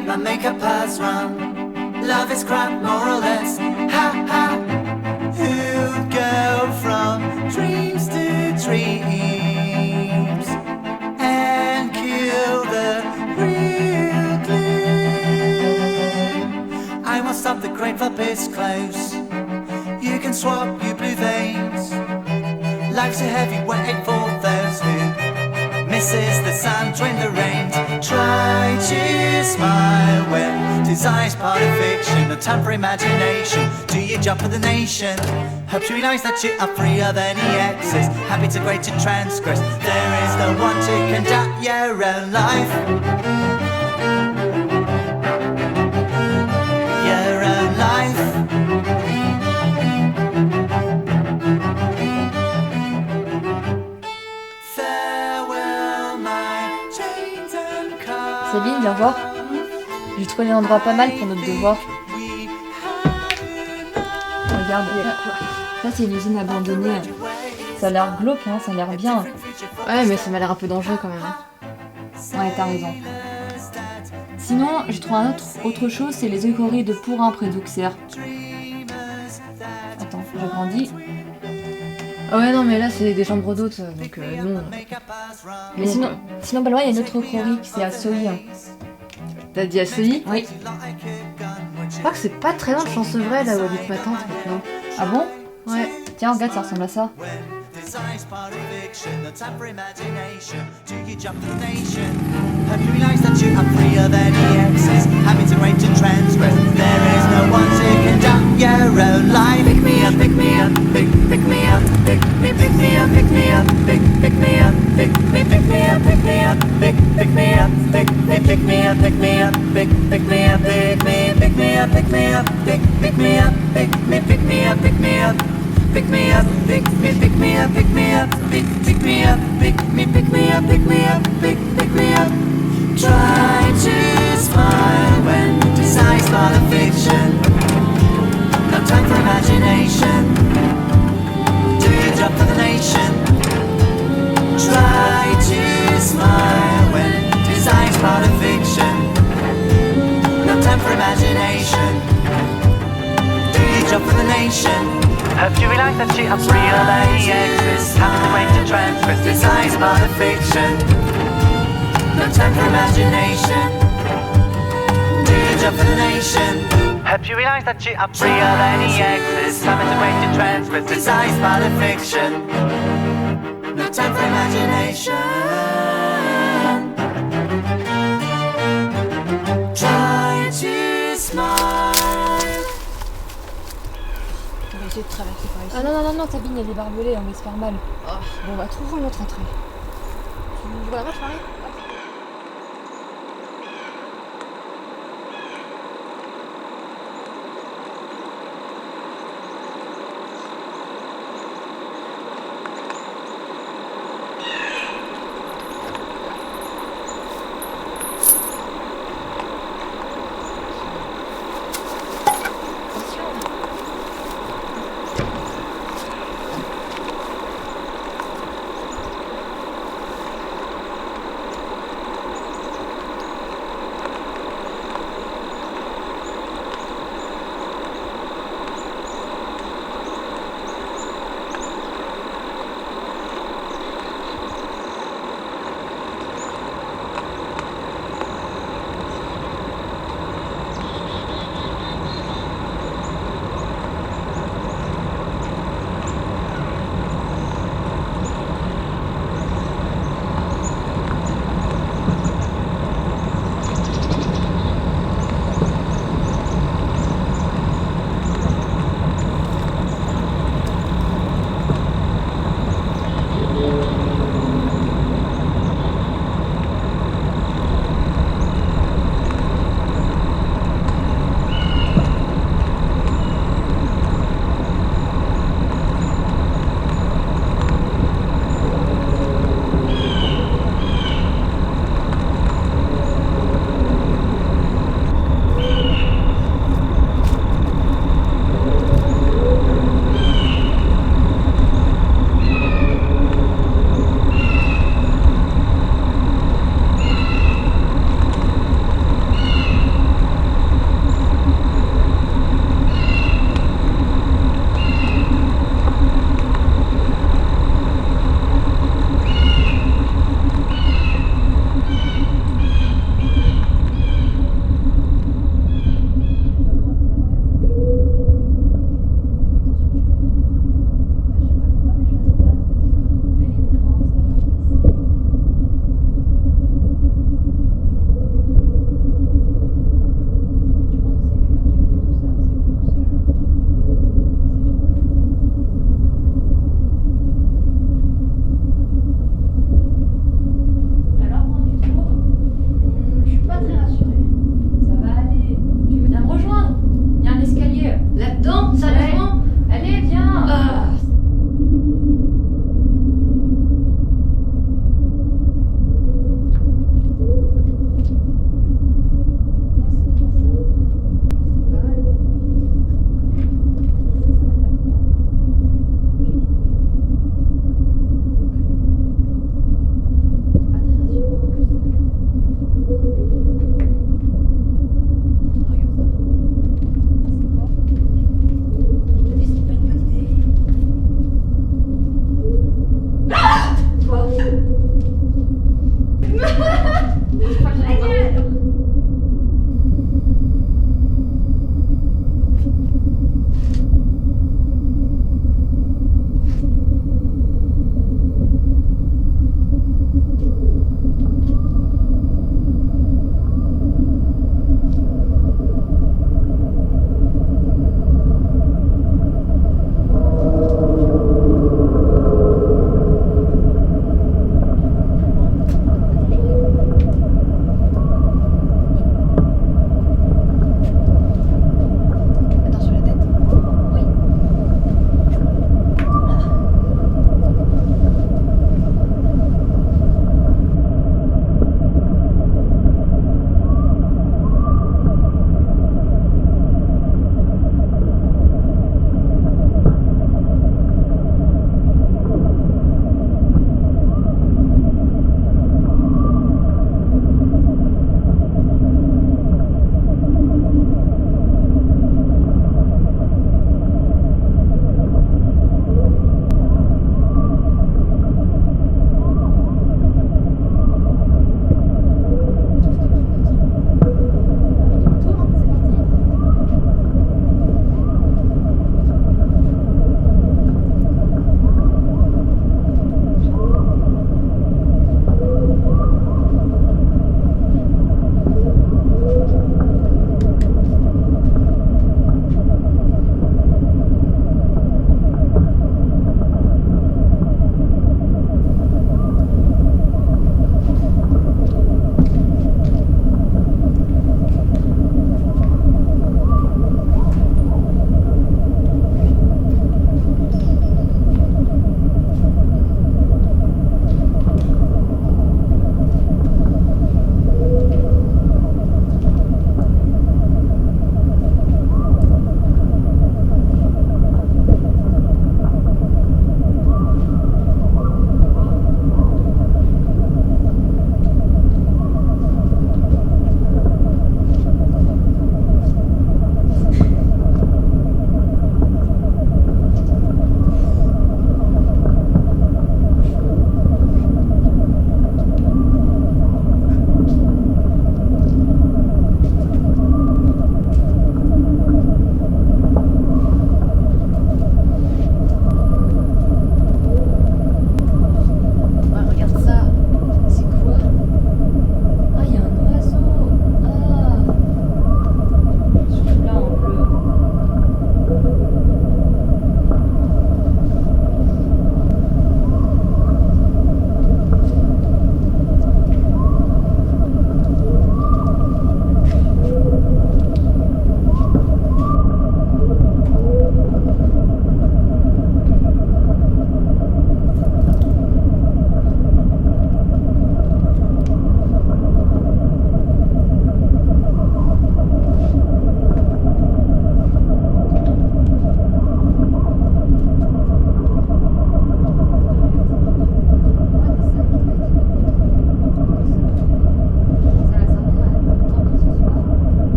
up, my makeup has run. Love is crap, more or less. Ha ha. Who'd go from dreams to dreams and kill the real glue? I won't stop, the grateful bit's close. You can swap your blue veins. Life's a heavy weight for those who misses the sun during the rain. Try to smile when desire's part of fiction, no time for imagination. Do your job for the nation. Hope you realise that you are free of any excess. Habits are great to transgress. There is no one to conduct your own life. Your own life. Sabine, viens voir. J'ai trouvé un endroit pas mal pour notre devoir. Regarde, ça c'est une usine abandonnée. Ça a l'air glauque, hein, ça a l'air bien. Ouais, mais ça m'a l'air un peu dangereux quand même. Ouais, t'as raison. Sinon, je trouve autre chose, c'est les écories de Pourrin près d'Auxerre. Attends, j'agrandis. Ah ouais, non, mais là c'est des chambres d'hôtes, donc non. Mais sinon, pas loin, il y a une autre écorie, c'est à Soilly. T'as dit à Soilly ? Oui. Je crois que c'est pas très loin de Chancevray, là où habite ma tante maintenant. Ah bon ? Ouais. Tiens, regarde, ça ressemble à ça. Desire's part of fiction, no time for imagination. Do you jump to the nation? Hope you realise that you are free of any excess. Habits are great to transgress. There is no one to conduct your own life. Pick me up, pick me up, pick me up, pick me up, pick me up, pick me up, pick me up, pick me up, pick me up, pick me up, pick me up, pick me up, pick me up, pick me up, pick me up, pick me up, pick me up, pick me up. Pick me up, pick me up, pick me up, pick me up, pick me up, pick me up, pick me up, pick me up. Try to smile when desire's part of fiction. No time for imagination. Do your job for the nation. Try to smile when desire's part of fiction. No time for imagination. Do your job for the nation. Hope you realise that you are free of any excess. Having the way to transgress. Desire's part of fiction. No time for imagination. Do your job for the nation. Hope you realise that you are free of any excess. Having the way to transgress. Desire's part of fiction. No time for imagination. Try to smile. De traverser par ici. Ah non, Sabine, il y a des barbelés, on va se faire mal. Oh, bon, bah trouvons une autre entrée. Tu vois la marche, Marie ?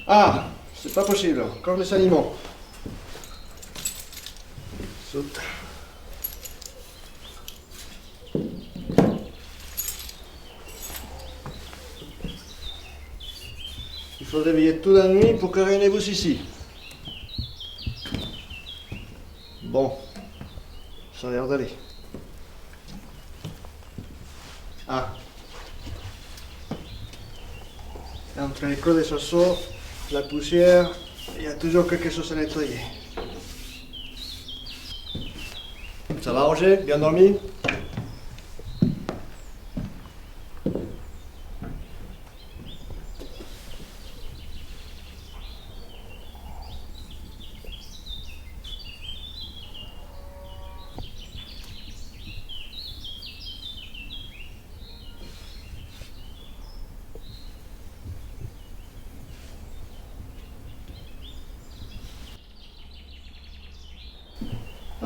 Ah, c'est pas possible, encore les aliments. Saute. Il faudrait veiller toute la nuit pour que rien ne bouge ici. Bon, ça a l'air d'aller. Ah. Entre les creux des osseaux, la poussière, il y a toujours quelque chose à nettoyer. Ça va, Roger? Bien dormi?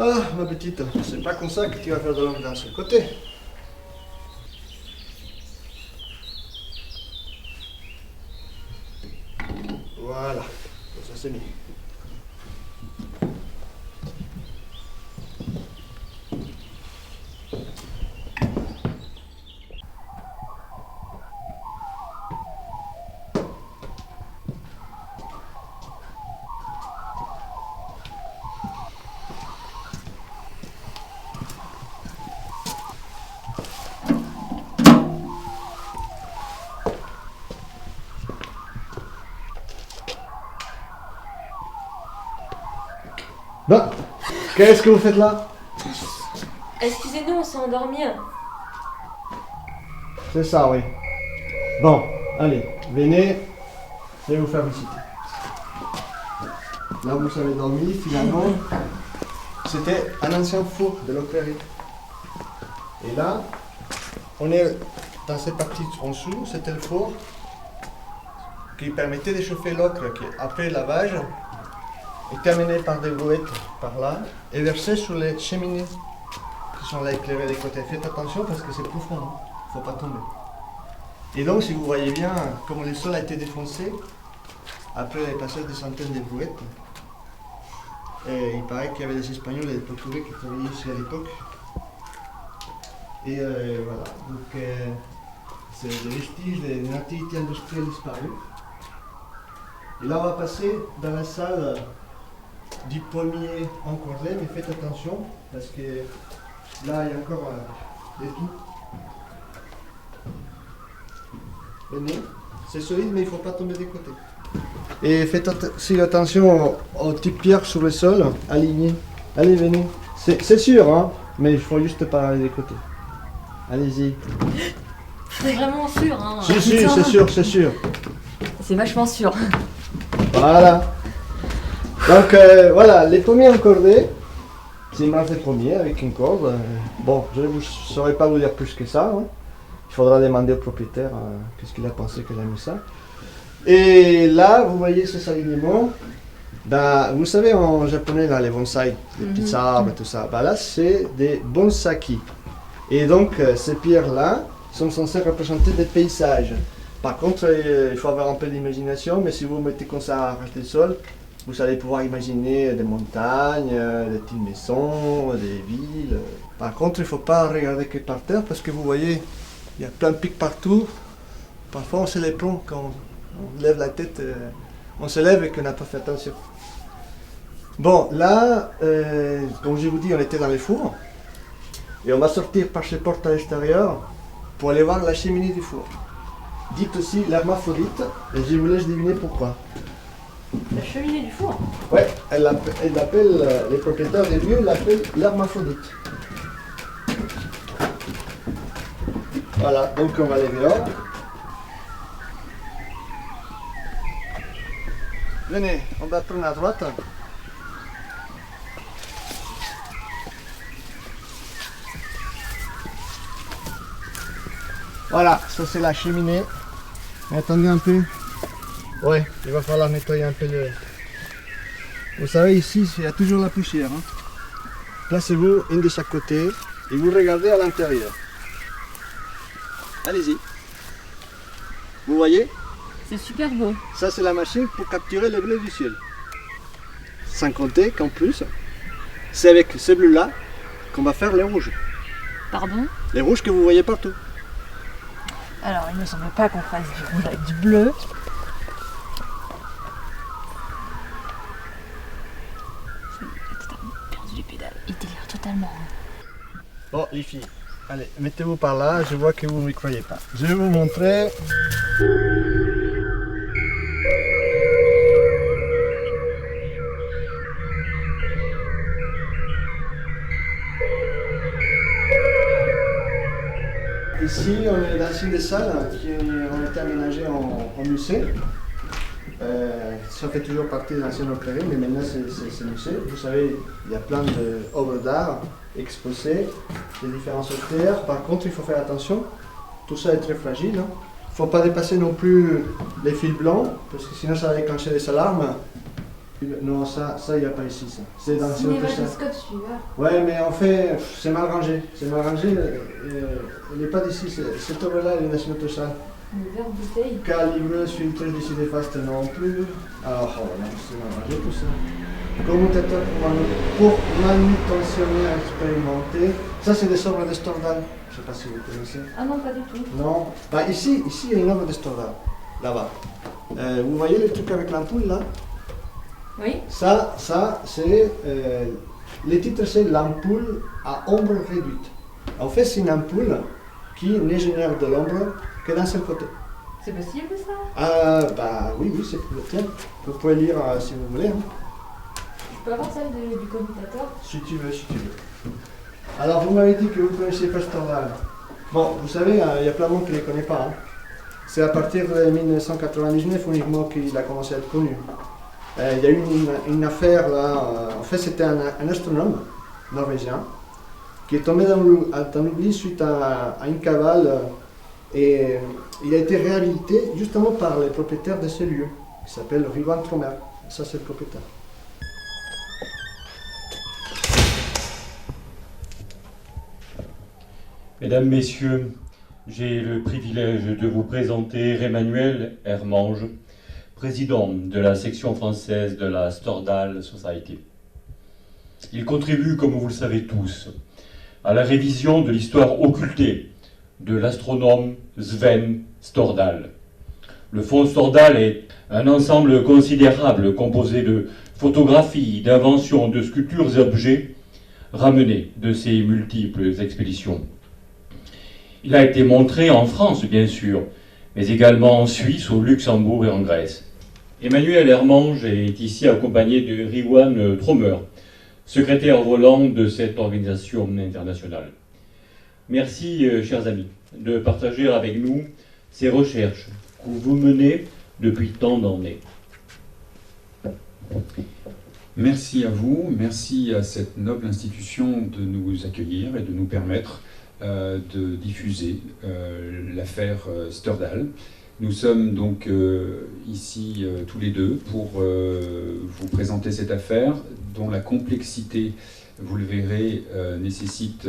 Ah, ma petite, c'est pas comme ça que tu vas faire de l'ombre d'un seul côté. Voilà, ça c'est mis. Bon, qu'est-ce que vous faites là? Excusez-nous, on s'est endormi. C'est ça, oui. Bon, allez, venez, je vais vous faire visiter. Là où vous avez dormi, finalement, c'était un ancien four de l'Oclérie. Et là, on est dans cette partie en dessous, c'était le four qui permettait de chauffer l'ocre qui, après lavage, était amené par des brouettes par là et versé sur les cheminées qui sont là éclairées des côtés. Faites attention parce que c'est profond, il ne faut pas tomber. Et donc, si vous voyez bien comment le sol a été défoncé, après les passages des centaines de brouettes, et il paraît qu'il y avait des Espagnols et des Portugais qui travaillaient ici à l'époque. Et voilà, donc c'est des vestiges d'une activité industrielle disparue. Et là, on va passer dans la salle du pommier encordé, mais faites attention parce que là, il y a encore des trous. Venez, c'est solide, mais il ne faut pas tomber des côtés. Et faites aussi attention aux petites pierres sur le sol, alignées. Allez, venez. C'est sûr, hein, mais il faut juste pas aller des côtés. Allez-y. C'est vraiment sûr, hein. Si, Putain. c'est sûr, c'est sûr. C'est vachement sûr. Voilà. Donc voilà, les pommiers encordés, c'est une marche de pommiers avec une corde. Bon, je ne saurais pas vous dire plus que ça. Hein. Il faudra demander au propriétaire qu'est-ce qu'il a pensé qu'il a mis ça. Et là, vous voyez ces alignements. Ben, vous savez en japonais, là, les bonsaïs, les petits arbres et tout ça. Ben là, c'est des bonsaki. Et donc, ces pierres-là sont censées représenter des paysages. Par contre, il faut avoir un peu d'imagination, mais si vous mettez comme ça à ras le sol, vous allez pouvoir imaginer des montagnes, des petites maisons, des villes. Par contre, il ne faut pas regarder que par terre parce que vous voyez, il y a plein de pics partout. Parfois, on se les plombe quand on lève la tête, on se lève et qu'on n'a pas fait attention. Bon, là, comme je vous dis, on était dans les fours. Et on va sortir par ces portes à l'extérieur pour aller voir la cheminée du four. Dites aussi l'hermaphrodite, et je vous laisse deviner pourquoi. La cheminée du four. Ouais, elle appelle, les propriétaires des lieux l'appellent l'hermaphrodite. Voilà, donc on va aller dehors. Venez, on va prendre à droite. Voilà, ça c'est la cheminée. Mais attendez un peu. Ouais, il va falloir nettoyer un peu le... Vous savez, ici, il y a toujours la poussière. Hein. Placez-vous une de chaque côté et vous regardez à l'intérieur. Allez-y. Vous voyez? C'est super beau. Ça, c'est la machine pour capturer les bleus du ciel. Sans compter qu'en plus, c'est avec ces bleus-là qu'on va faire les rouges. Pardon? Les rouges que vous voyez partout. Alors, il ne me semble pas qu'on fasse du rouge avec du bleu. J'ai totalement perdu les pédales. Il délire totalement. Bon, les filles, allez, mettez-vous par là, je vois que vous ne m'y croyez pas. Je vais vous montrer. Ici, on est dans une des salles qui ont été aménagées en musée. Ça fait toujours partie de l'ancienne opérerie, mais maintenant c'est musée. Vous savez, il y a plein d'œuvres d'art exposées, de différents auteurs. Par contre, il faut faire attention, tout ça est très fragile. Il ne faut pas dépasser non plus les fils blancs, parce que sinon ça va déclencher des alarmes. Non, ça il n'y a pas ici. Ça. C'est dans une autre salle. Cinémascope celui-là. Ouais, mais en fait, c'est mal rangé. C'est mal rangé. Il n'est pas d'ici. Cette œuvre-là, elle est dans une autre salle. Une verre bouteille. Calibreuse, filtreuse décidé faste non plus. Alors, oh là, c'est mal rangé tout ça. Commutateur pour manutentionnaire expérimenté. Ça, c'est des œuvres de Stendhal. Je ne sais pas si vous connaissez. Ah non, pas du tout. Non. Bah, ici, il y a une œuvre de Stendhal. Là-bas. Vous voyez le truc avec l'ampoule là? Oui. Ça c'est. Le titre, c'est l'ampoule à ombre réduite. En fait, c'est une ampoule qui ne génère de l'ombre que d'un seul côté. C'est possible ça? Bah oui, c'est possible. Tiens, vous pouvez lire si vous voulez. Hein. Je peux avoir celle du commutateur? Si tu veux, si tu veux. Alors, vous m'avez dit que vous ne connaissiez pas Stendhal. Bon, vous savez, il y a plein de monde qui ne les connaît pas. Hein. C'est à partir de 1999 uniquement qu'il a commencé à être connu. Il y a eu une affaire là, en fait c'était un astronome norvégien qui est tombé dans l'oubli suite à une cavale et il a été réhabilité justement par les propriétaires de ce lieu qui s'appelle Ruvan Tromer. Ça c'est le propriétaire. Mesdames, Messieurs, j'ai le privilège de vous présenter Emmanuel Hermange, président de la section française de la Stendhal Society. Il contribue, comme vous le savez tous, à la révision de l'histoire occultée de l'astronome Sven Stordal. Le fonds Stordal est un ensemble considérable composé de photographies, d'inventions, de sculptures et objets ramenés de ses multiples expéditions. Il a été montré en France, bien sûr, mais également en Suisse, au Luxembourg et en Grèce. Emmanuel Hermange est ici accompagné de Riwan Tromer, secrétaire volant de cette organisation internationale. Merci, chers amis, de partager avec nous ces recherches que vous menez depuis tant d'années. Merci à vous, merci à cette noble institution de nous accueillir et de nous permettre de diffuser l'affaire Stordal. Nous sommes donc ici tous les deux pour vous présenter cette affaire dont la complexité, vous le verrez, nécessite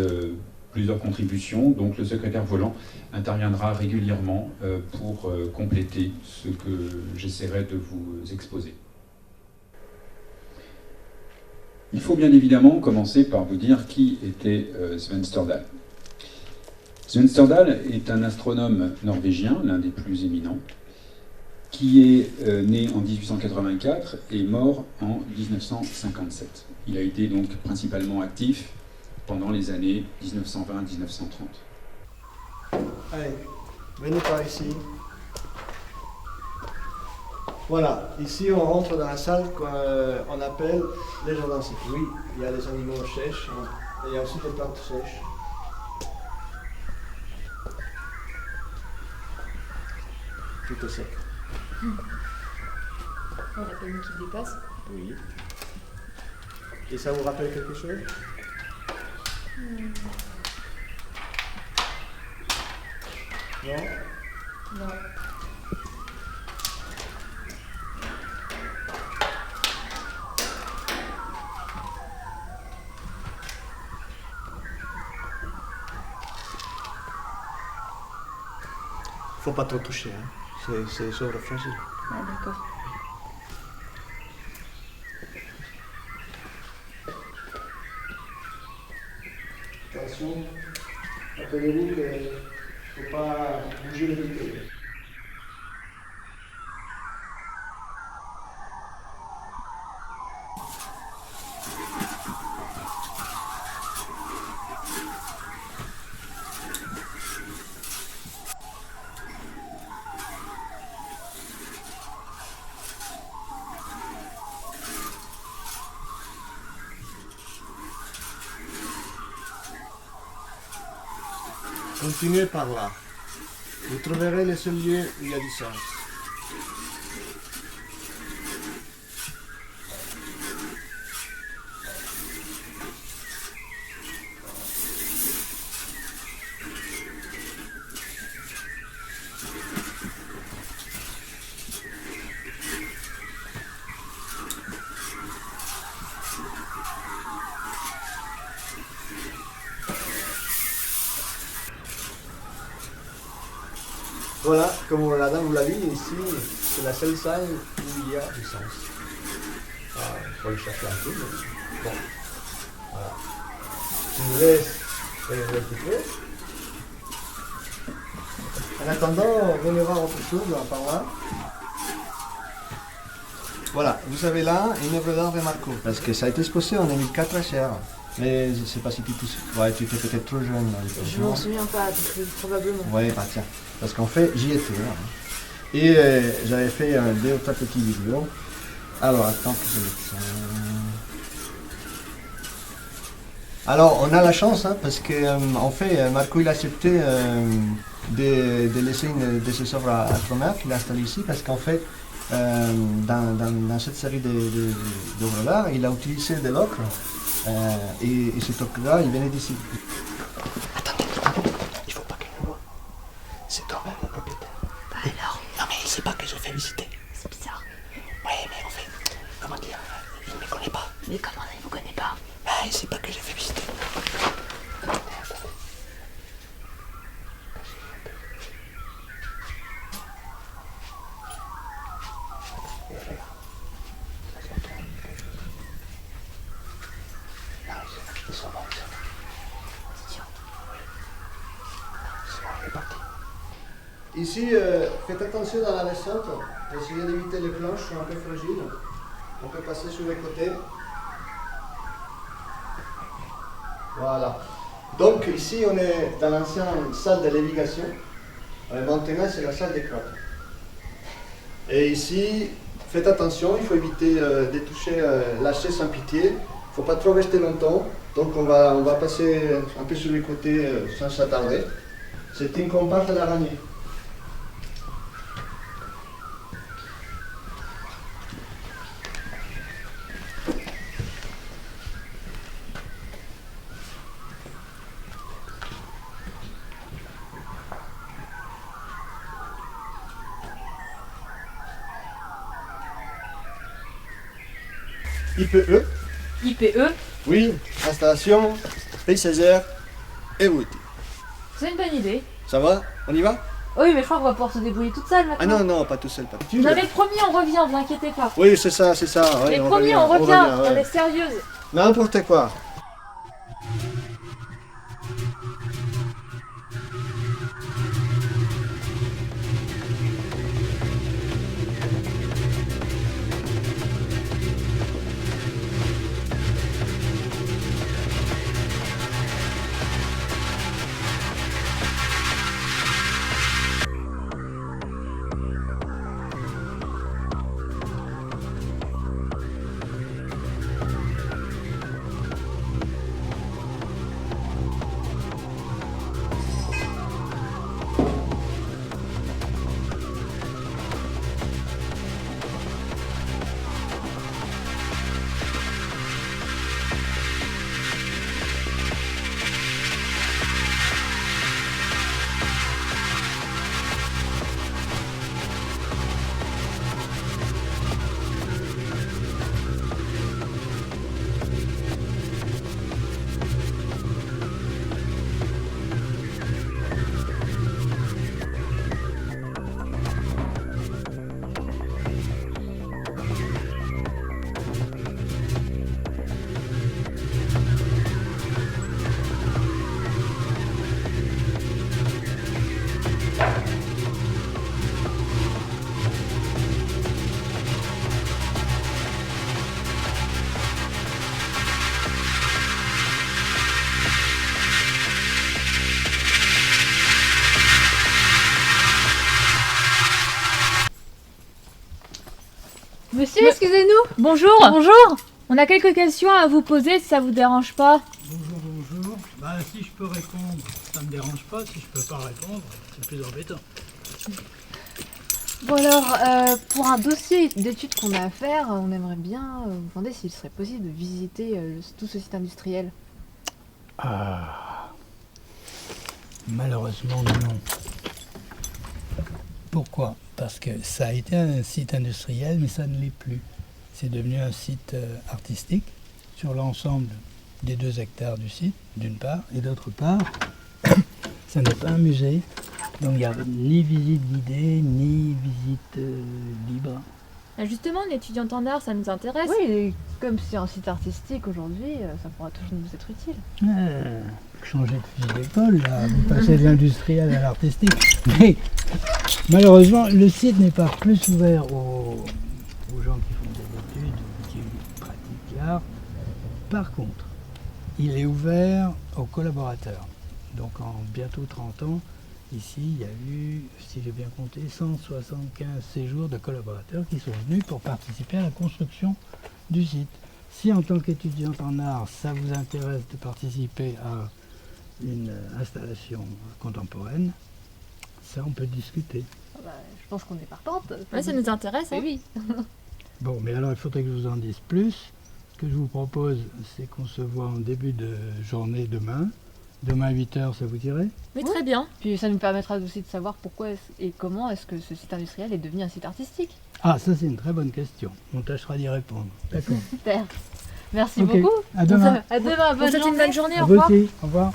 plusieurs contributions. Donc le secrétaire volant interviendra régulièrement pour compléter ce que j'essaierai de vous exposer. Il faut bien évidemment commencer par vous dire qui était Sven Stordal. Sven Stordal est un astronome norvégien, l'un des plus éminents, qui est né en 1884 et mort en 1957. Il a été donc principalement actif pendant les années 1920-1930. Allez, venez par ici. Voilà, ici on rentre dans la salle qu'on appelle les jardins secs. Oui, il y a des animaux sèches, et il y a aussi des plantes sèches. Tout est sec. Oh, la panique qui dépasse. Oui. Et ça vous rappelle quelque chose? Non? Non. Faut pas trop toucher, hein. C'est œuvre fragile. Ah, d'accord. Attention, rappelez-vous qu'il ne faut pas bouger les bouteilles. Continuez par là. Vous trouverez le seul lieu où il y a du sens. Voilà, comme la dame vous l'a dit, ici, c'est la seule salle où il y a du sens. Il faut le chercher un peu, mais bon. Voilà. Je vous laisse regarder un petit peu. En attendant, venez voir autre chose par là. Voilà, vous avez là une œuvre d'art de Marco. Parce que ça a été exposé en 2004 à Cher. Mais je ne sais pas si tu tu étais peut-être trop jeune. Je m'en souviens pas, donc, probablement. Ouais, bah tiens. Parce qu'en fait, j'y étais. Hein. Et j'avais fait deux ou trois petites vidéos. Alors, attends que je mette ça. Alors, on a la chance, hein, parce que en fait, Marco il a accepté de laisser une de ses œuvres à Cromer, qu'il a installé ici, parce qu'en fait, dans cette série d'œuvres d'art, il a utilisé de l'ocre. Et cet ocre-là, il venait d'ici. Attendez, il faut pas qu'elle me voie. C'est toi-même le propriétaire. Bah alors, Non mais il sait pas que je fais visiter. c'est bizarre. Ouais, mais en fait, comment dire, il ne me connaît pas. Mais comment ça, il vous connaît pas? Bah, il sait pas que j'ai fait visiter. Ici, faites attention dans la descente, essayez d'éviter les planches, sont un peu fragiles. On peut passer sur les côtés. Voilà. Donc ici, on est dans l'ancienne salle de lévigation. Maintenant, c'est la salle des crottes. Et ici, faites attention, il faut éviter de toucher la chaise sans pitié. Il ne faut pas trop rester longtemps. Donc on va passer un peu sur les côtés sans s'attarder. C'est une comparse de l'araignée. IPE, IPE, oui, installation, paysagère et route. c'est une bonne idée. Ça va? On y va? Oui, mais je crois qu'on va pouvoir se débrouiller toute seule Ah maintenant. non, pas tout seul, pas tout seul. Vous avez promis, on revient, vous inquiétez pas. Oui, c'est ça. Ouais, Mais promis, on revient, on ouais. est sérieuse. N'importe quoi. excusez-nous. Bonjour. Bonjour. On a quelques questions à vous poser si ça vous dérange pas. Bonjour. Bah, si je peux répondre, ça me dérange pas. Si je peux pas répondre, c'est plus embêtant. Bon alors, pour un dossier d'études qu'on a à faire, on aimerait bien vous demander s'il serait possible de visiter tout ce site industriel. Ah. Malheureusement, non. Pourquoi? Parce que ça a été un site industriel, mais ça ne l'est plus. C'est devenu un site artistique sur l'ensemble des 2 hectares du site, d'une part, et d'autre part, ça n'est pas un musée, donc il n'y a ni visite guidée, ni visite libre. Justement, l'étudiante en art, ça nous intéresse. Oui, et comme c'est un site artistique aujourd'hui, ça pourra toujours nous être utile. Changer de fusil d'épaule, là, vous passez de l'industriel à l'artistique. Mais malheureusement, le site n'est pas plus ouvert aux gens qui font des études ou qui pratiquent l'art. Par contre, il est ouvert aux collaborateurs. Donc en bientôt 30 ans, ici, il y a eu, si j'ai bien compté, 175 séjours de collaborateurs qui sont venus pour participer à la construction du site. Si en tant qu'étudiante en art, ça vous intéresse de participer à une installation contemporaine, ça on peut discuter. Je pense qu'on est partante. Ouais, ça nous intéresse. Hein. Oui. Bon, mais alors il faudrait que je vous en dise plus. Ce que je vous propose, c'est qu'on se voit en début de journée demain. Demain à 8h, ça vous dirait? Oui, très bien. Puis ça nous permettra aussi de savoir pourquoi et comment est-ce que ce site industriel est devenu un site artistique. Ah, ça c'est une très bonne question. On tâchera d'y répondre. D'accord. Super. Merci Ok. beaucoup. À demain. À demain, On vous bonne souhaite une journée. bonne journée. À Au vous revoir. aussi. Au revoir.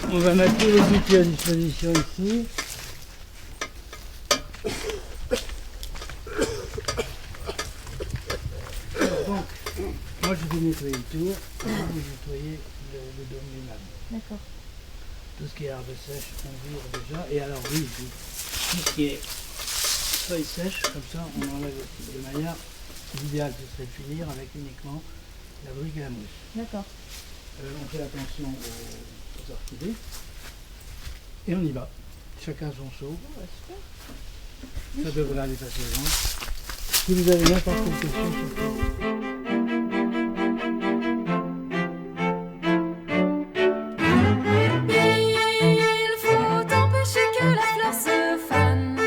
On va mettre tous les outils à disposition ici. Donc, moi je vais nettoyer le tour, et vous nettoyez le dôme lui-même. D'accord. Tout ce qui est herbe sèche, on vire déjà. Et alors oui, tout ce qui est feuilles sèches, comme ça on enlève aussi. De manière, l'idéal ce serait de finir avec uniquement la brique et la mousse. D'accord. On fait attention aux orchidées. Et on y va. Chacun son seau. Ça devrait aller facilement. Si vous avez n'importe quelle question, surtout. Il faut empêcher que la fleur se fane.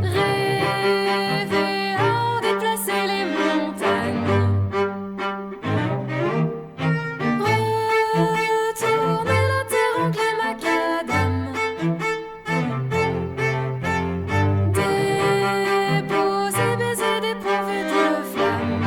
Rêver à déplacer les montagnes. Retourner la terre en clé macadam. Déposer, baiser dépourvu de flamme.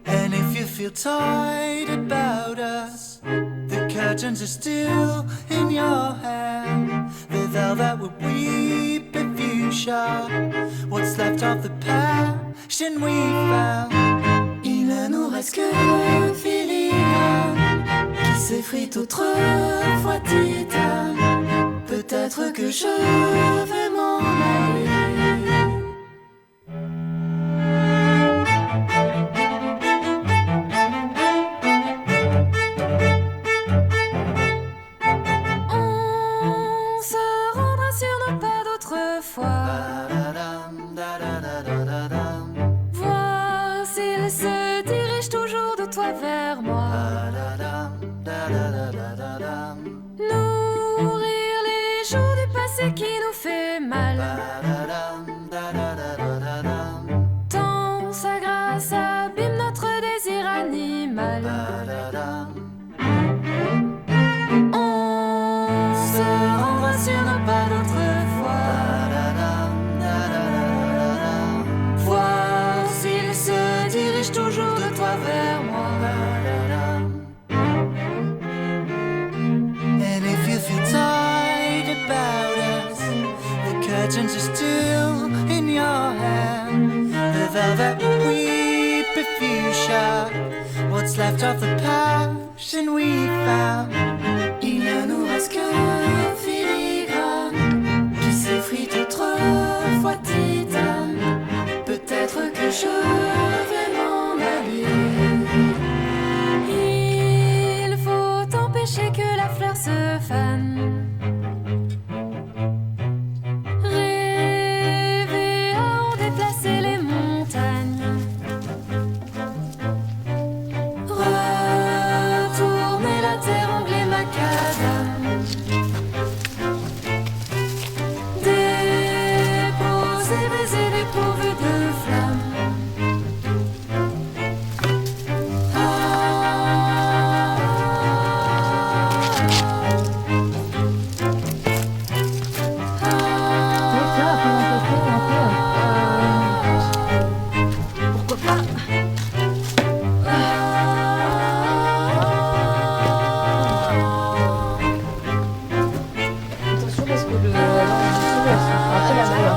And if you feel tight about us, the curtains are still in your hand. The velvet will weep if you shout what's left of the passion we found. Il ne nous reste que filigrane qui s'effrite autrefois titane. Peut-être que je vais m'en aller. On se rendra sur nos pas d'autrefois. Voir s'il se dirige toujours de toi vers moi. Nourrir les jours du passé qui nous fait mal. Tant sa grâce abîme notre désir animal. On se rendra sur nos pas d'autrefois. Voir s'il se dirige toujours de toi vers moi. Legends are still in your hand. The velvet weepy fuchsia, what's left of the passion we found. Il ne nous reste qu'un filigrane qui s'effrite autrefois titane. Peut-être que je vais m'en aller. Il faut empêcher que la fleur se fane. Rêver à en déplacer les montagnes. Retourner la terre, angler macadam. Déposer, baiser dépourvu de flammes. Tiens, la présentation un peu. Pourquoi pas? Attention parce que l'enregistrement elle se fera un peu la malle.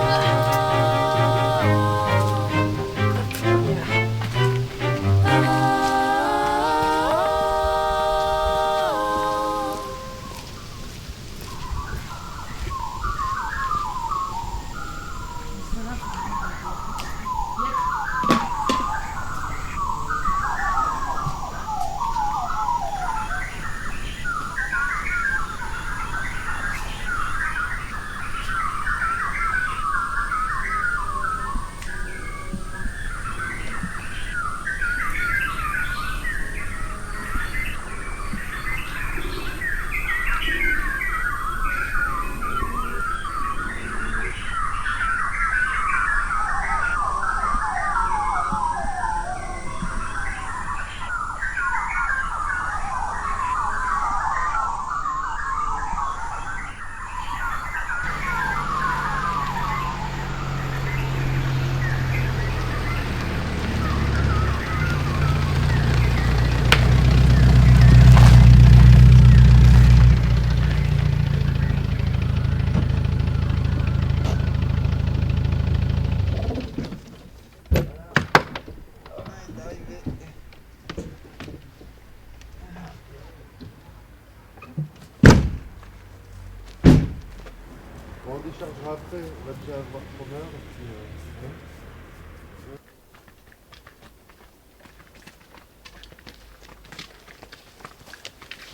On déchargera après, on va déjà avoir Cromer.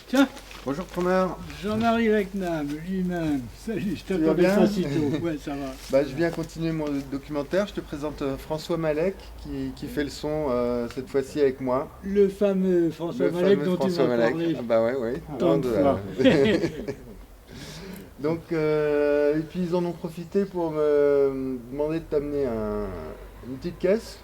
Tiens, Bonjour Cromer. Jean-Marie Lecnam, lui-même. Salut, je Tu vas t'appelle bien pas si tôt. Ouais, ça va. Bah, je viens continuer mon documentaire. Je te présente François Malek qui fait le son cette fois-ci avec moi. Le fameux François Le Malek fameux dont François tu m'as Malek. parlé. Ah bah ouais. Tant de fois. Donc, et puis ils en ont profité pour me demander de t'amener une petite caisse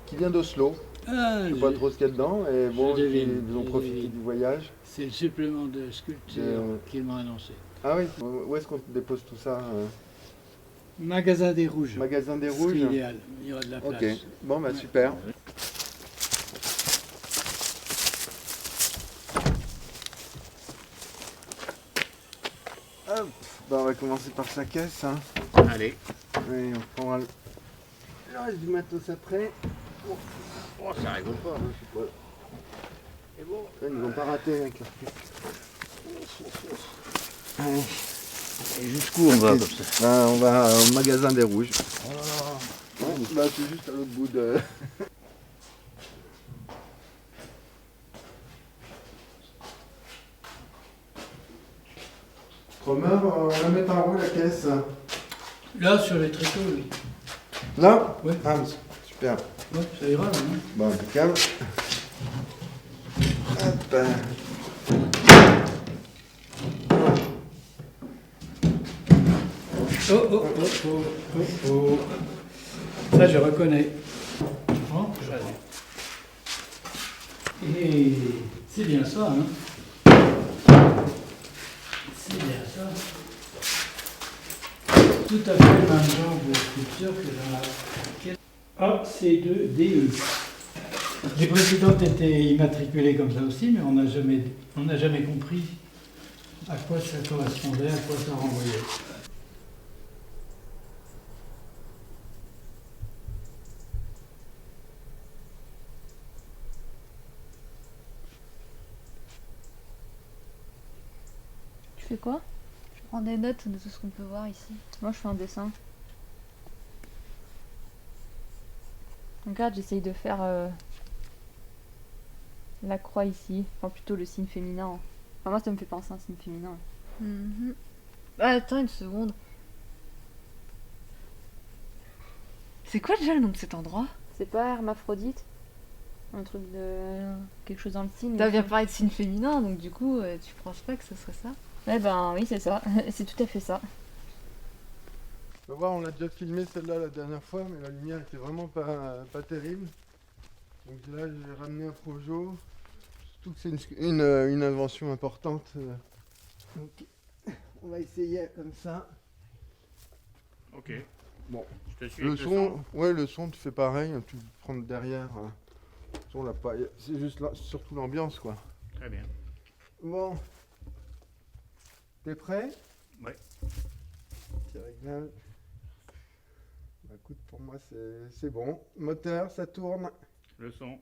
qui vient d'Oslo. Ah, Je sais pas trop ce qu'il y a dedans. Et bon, devine, ils ont je profité devine. du voyage. c'est le supplément de sculpture qu'il m'a annoncé. Ah oui, où est-ce qu'on dépose tout ça Magasin des Rouges. Magasin des Ce serait Rouges. idéal, il y aura de la place. Ok, bon bah super. Hop, bah on va commencer par sa caisse. Hein. Allez. Oui, on prendra le reste du matos après. Oh, ça rigole pas. Je sais pas. Et bon, ils n'ont pas raté avec leur pied. Allez. Et jusqu'où on va comme ça? Bah, on va au magasin des Rouges. Ouais, bah, c'est juste à l'autre bout de... Cromer, on va mettre en haut la caisse. Là, sur les tréteaux, oui. Là Ouais. Ah, super. Ouais, ça ira, hein. Bon, impeccable. Hop. Oh, oh, oh, oh, oh, oh. Ça, je reconnais. Oh, allez. Et c'est bien ça, hein. C'est bien ça. Tout à fait le même genre de sculpture que dans la caisse AC2DE. Les précédentes étaient immatriculées comme ça aussi, mais on n'a jamais compris à quoi ça correspondait, à quoi ça renvoyait. Prends des notes de tout ce qu'on peut voir ici. Moi, je fais un dessin. Regarde, j'essaye de faire la croix ici. Enfin, plutôt le signe féminin. Enfin, moi, ça me fait penser à un signe féminin. Mhm. Ah, attends une seconde. C'est quoi déjà le nom de cet endroit? C'est pas hermaphrodite? Un truc de... quelque chose dans le signe. T'as bien parlé de signe féminin, donc du coup, tu penses pas que ce serait ça? Eh ben oui, c'est ça. C'est tout à fait ça. Tu vas voir, on l'a déjà filmé celle-là la dernière fois, mais la lumière était vraiment pas terrible. Donc là, j'ai ramené un projo. Surtout que c'est une invention importante. Donc, on va essayer comme ça. Ok. Bon, Je te suis le avec son, ouais, le son, tu fais pareil, tu prends derrière. Le son, là, pas, c'est juste là, surtout l'ambiance, quoi. Très bien. Bon, t'es prêt? Ouais. Petit réglage. Bah écoute, pour moi c'est bon. Moteur, ça tourne. Le son.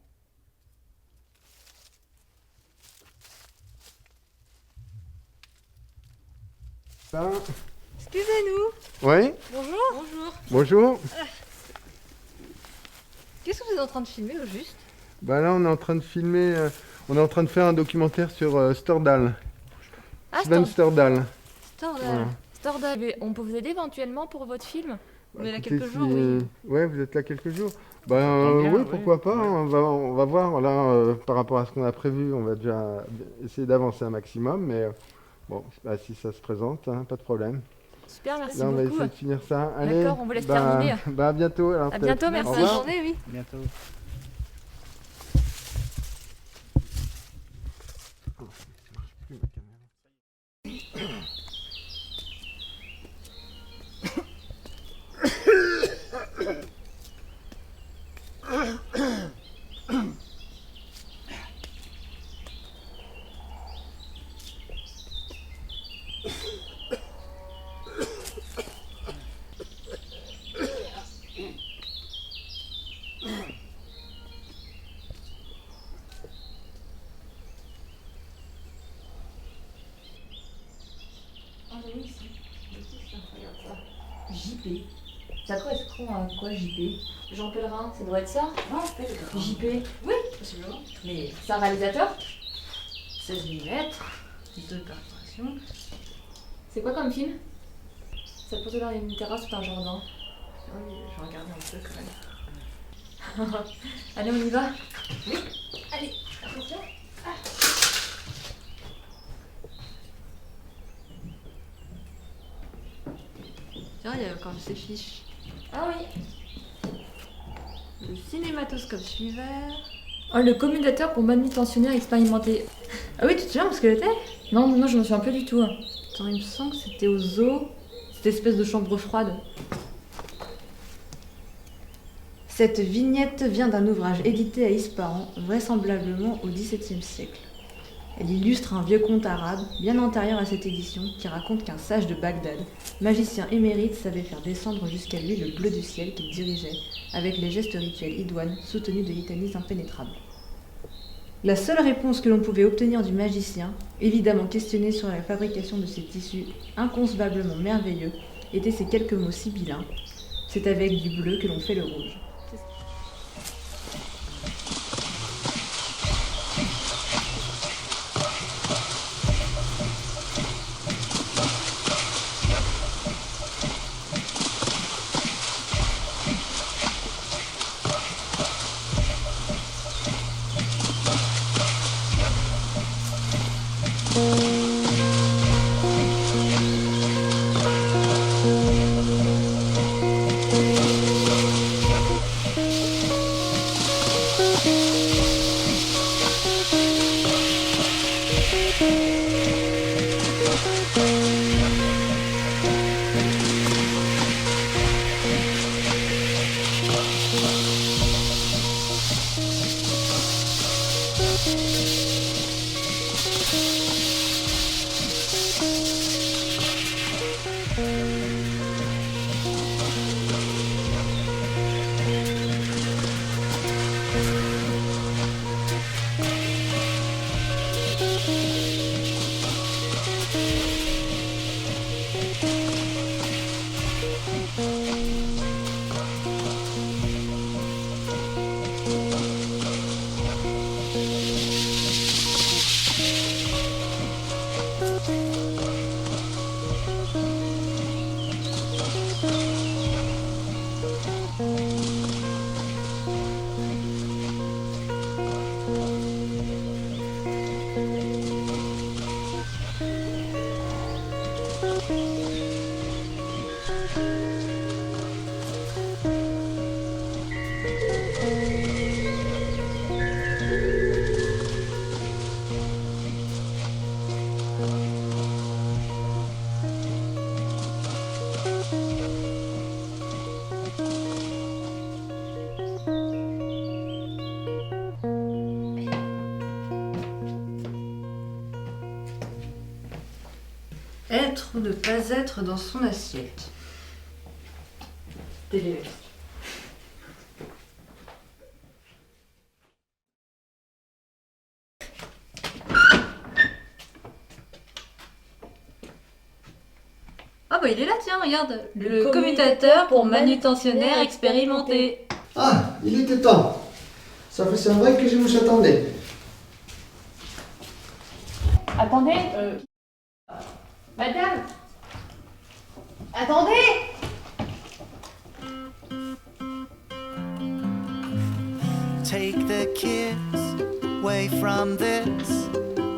Ça. Excusez-nous. Oui. Bonjour. Bonjour. Bonjour. Qu'est-ce que vous êtes en train de filmer au juste? Bah là, on est en train de filmer. On est en train de faire un documentaire sur Stordal. Ah, Sven Stordal. Stordal. Stordal, on peut vous aider éventuellement pour votre film? On est là Écoutez, quelques jours, oui. Ouais, vous êtes là quelques jours. Bah tombe bien, oui, ouais. pourquoi pas. Ouais. On va voir. Là, par rapport à ce qu'on a prévu, on va déjà essayer d'avancer un maximum. Mais bon, bah, si ça se présente, hein, pas de problème. Super, merci Là, on va beaucoup. essayer de finir ça. Allez, D'accord, on vous laisse terminer. Bah, à bientôt. Alors, À peut-être. bientôt, Au merci. Bonne revoir. journée, oui. Bientôt. Plus ma caméra. Ah oui, ici. Regarde ça. JP. Ça correspond à quoi, JP? Jean Pellerin, ça doit être ça? Non, Pellerin. JP. Oui, possiblement. Mais c'est un réalisateur? 16 mm, 2 perforations. C'est quoi comme film? Ça posait dans une terrasse ou un jardin? Oui, je vais regarder un peu quand même. Allez, on y va? Oui. Allez, attention. Tiens, il y a encore ces fiches. Ah oui. Le cinématoscope suiveur. Oh, le commutateur pour manutentionnaire expérimenté. Ah oui, tu te souviens où ce qu'elle était? Non, je me souviens plus du tout. Attends, il me semble que c'était au zoo. Cette espèce de chambre froide. Cette vignette vient d'un ouvrage édité à Ispahan, vraisemblablement au XVIIe siècle. Elle illustre un vieux conte arabe, bien antérieur à cette édition, qui raconte qu'un sage de Bagdad, magicien émérite, savait faire descendre jusqu'à lui le bleu du ciel qu'il dirigeait, avec les gestes rituels idoines soutenus de litanies impénétrables. La seule réponse que l'on pouvait obtenir du magicien, évidemment questionné sur la fabrication de ces tissus inconcevablement merveilleux, étaient ces quelques mots sibyllins. C'est avec du bleu que l'on fait le rouge. Être ou ne pas être dans son assiette. Télé. Ah bah il est là, tiens, regarde. Le commutateur pour manutentionnaire expérimenté. Ah, il était temps. Ça fait un vrai que je vous attendais. Attendez. Madame. Attendez. Take the kids away from this.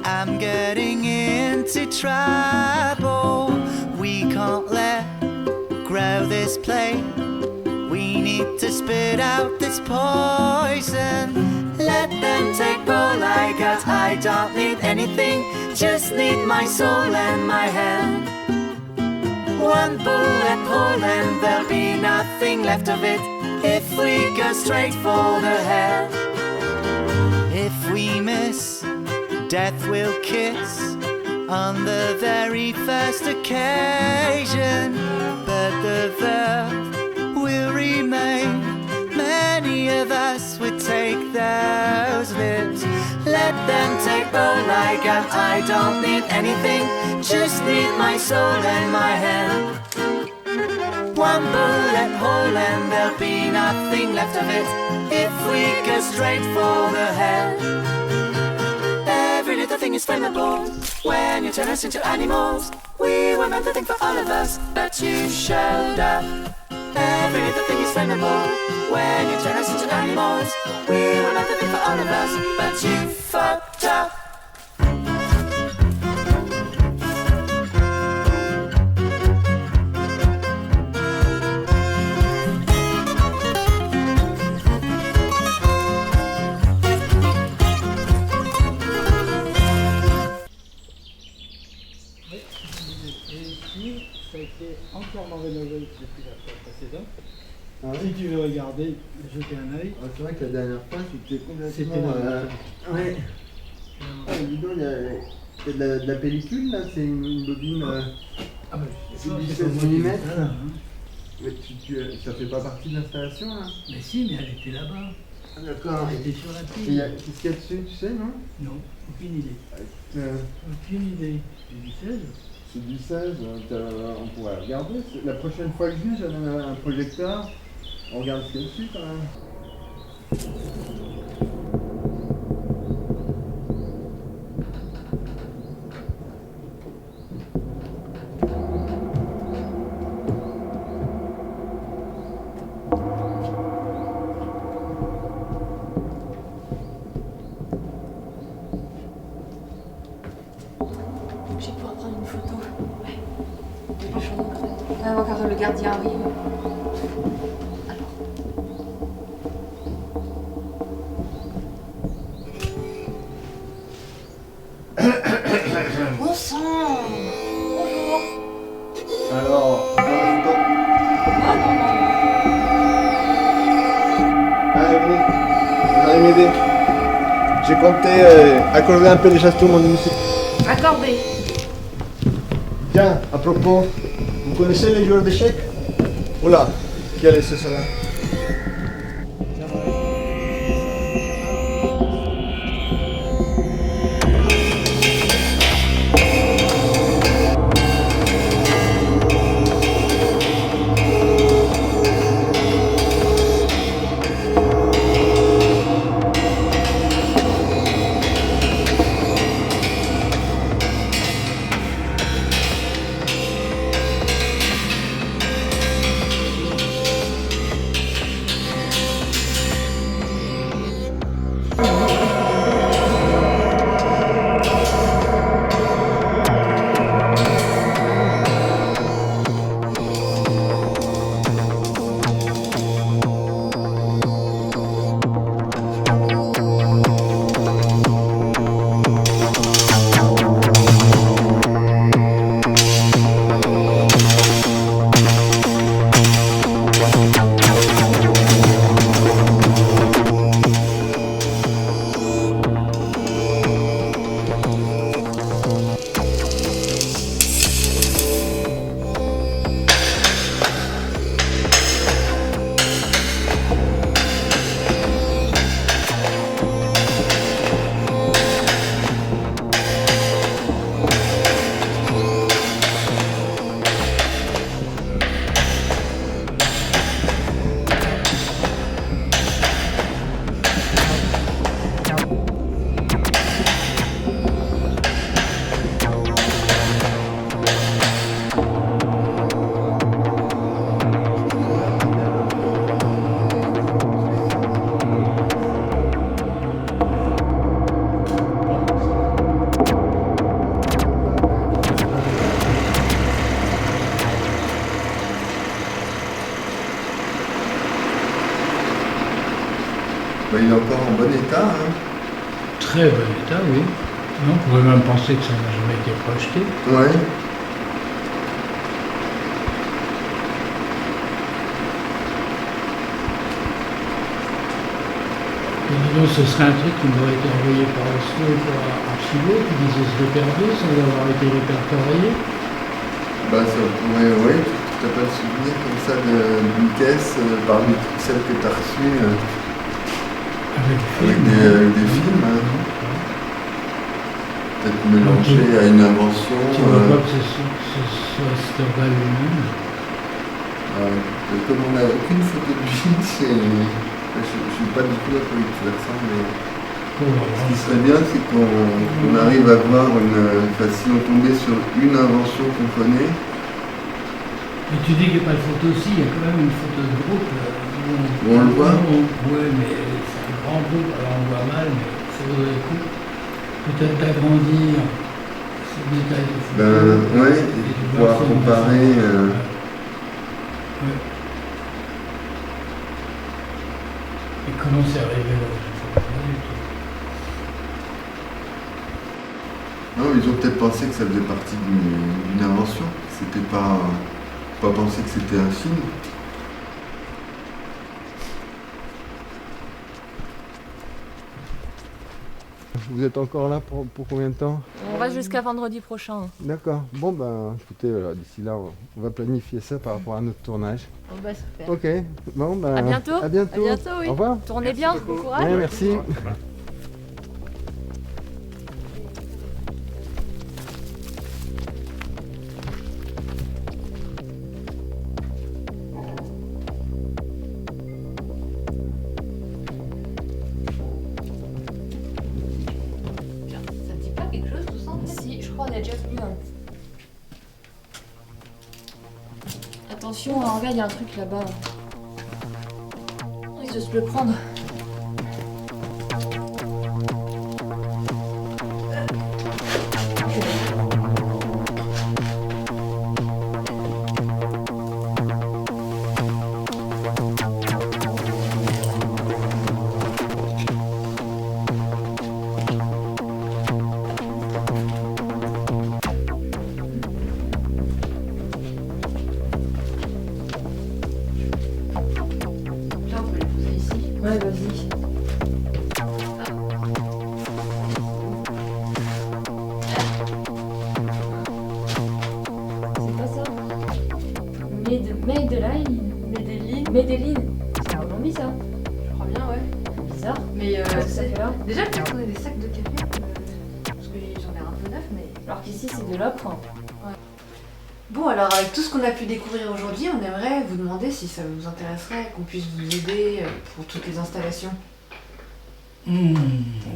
I'm getting into trouble. We can't let grow this plate. We need to spit out this poison. Let them take all I got. I don't need anything, just need my soul and my hand. One bullet hole and there'll be nothing left of it if we go straight for the head. If we miss, death will kiss on the very first occasion, but the verb will remain. Many of us would take those lips. Let them take all I got. I don't need anything, just need my soul and my hand. One bullet hole and there'll be nothing left of it if we go straight for the head. Every little thing is flammable when you turn us into animals. We were meant to think for all of us, but you showed up. Every little thing is flammable when you turn us into animals. We were meant to think for all of us, but you fucked up. Ça a été entièrement rénové depuis la fois précédente. Ah oui. Si tu veux regarder, jeter un œil. Ah, c'est vrai que la dernière fois c'était complètement. C'était Ouais. Ah, dis donc, il y a de la pellicule là, c'est une bobine. Ah bah, C'est c'est du pas 16 moi qui ai mm. fait ça, là, hein. Mais ça fait pas partie de l'installation là. Mais si, mais elle était là-bas. Ah, d'accord. Elle était sur la Et pile. qu'est-ce qu'il y a dessus, tu sais, non? Non, aucune idée. Euh, Aucune idée. C'est du 16. C'est du 16, on pourrait regarder. La prochaine fois que je viens, j'amène un projecteur. On regarde ce qu'il y a dessus quand même. Je vais pouvoir prendre une photo. Ouais. Dépêchons-nous quand même. Avant que le gardien arrive. Bon sang. Bonjour. Alors, on prend la photo. Ah non, non. Allez, venez. Vous allez m'aider. J'ai compté accorder un peu les chasteaux mon musique. Accordé. Tiens, à propos, vous connaissez les joueurs d'échecs? Oula, quel est ce cela? Bah, il est encore en bon état. Hein. Très bon état, oui. On pourrait même penser que ça n'a jamais été projeté. Ouais. Et disons, ce serait un truc qui m'aurait été envoyé par Oslo pour archiver, qui disait se repérer sans avoir été répertorié. Bah ça pourrait, oui, tu n'as pas de souvenir comme ça d'une caisse parmi toutes celles que tu as reçues avec des films. Hein. Peut-être mélangé à une invention. Tu ne vois pas que ce soit Stendhal lui-même. Comme on n'a aucune photo de lui, je ne suis pas du tout à quoi il ressemble, mais ce qui serait bien, c'est qu'on arrive à voir si on tombait sur une invention qu'on connaît. Et tu dis qu'il n'y a pas de photo aussi, il y a quand même une photo de groupe. Où on le voit. Oui, mais c'est un grand groupe, alors on voit mal, mais ça vaudrait le coup. Peut-être d'agrandir ces détails de photo. Ouais, et pouvoir comparer. Ouais. Et comment c'est arrivé là? Non, ils ont peut-être pensé que ça faisait partie d'une invention. C'était pas pensé que c'était un film. Vous êtes encore là pour combien de temps? On reste jusqu'à vendredi prochain. D'accord. Bon ben, écoutez, d'ici là, on va planifier ça par rapport à notre tournage. On va se faire. Ok. Bon ben. À bientôt. À bientôt. À bientôt, oui. Au revoir. Tournez bien, bon courage. Ouais, merci. Ça te dit pas quelque chose tout ça en fait? Si, je crois qu'on a déjà vu un. Attention, regarde, il y a un truc là-bas. Ils osent le prendre. Ouais, vas-y. C'est pas ça. Medellin. C'est en Colombie ça? Je crois bien, ouais. Bizarre. Mais Qu'est-ce que ça fait là? déjà, peut-être qu'on a des sacs de café, parce que j'en ai un peu neuf, mais... Alors qu'ici c'est de l'ocre. Bon, alors avec tout ce qu'on a pu découvrir aujourd'hui, on aimerait vous demander si ça vous intéresserait qu'on puisse vous aider pour toutes les installations.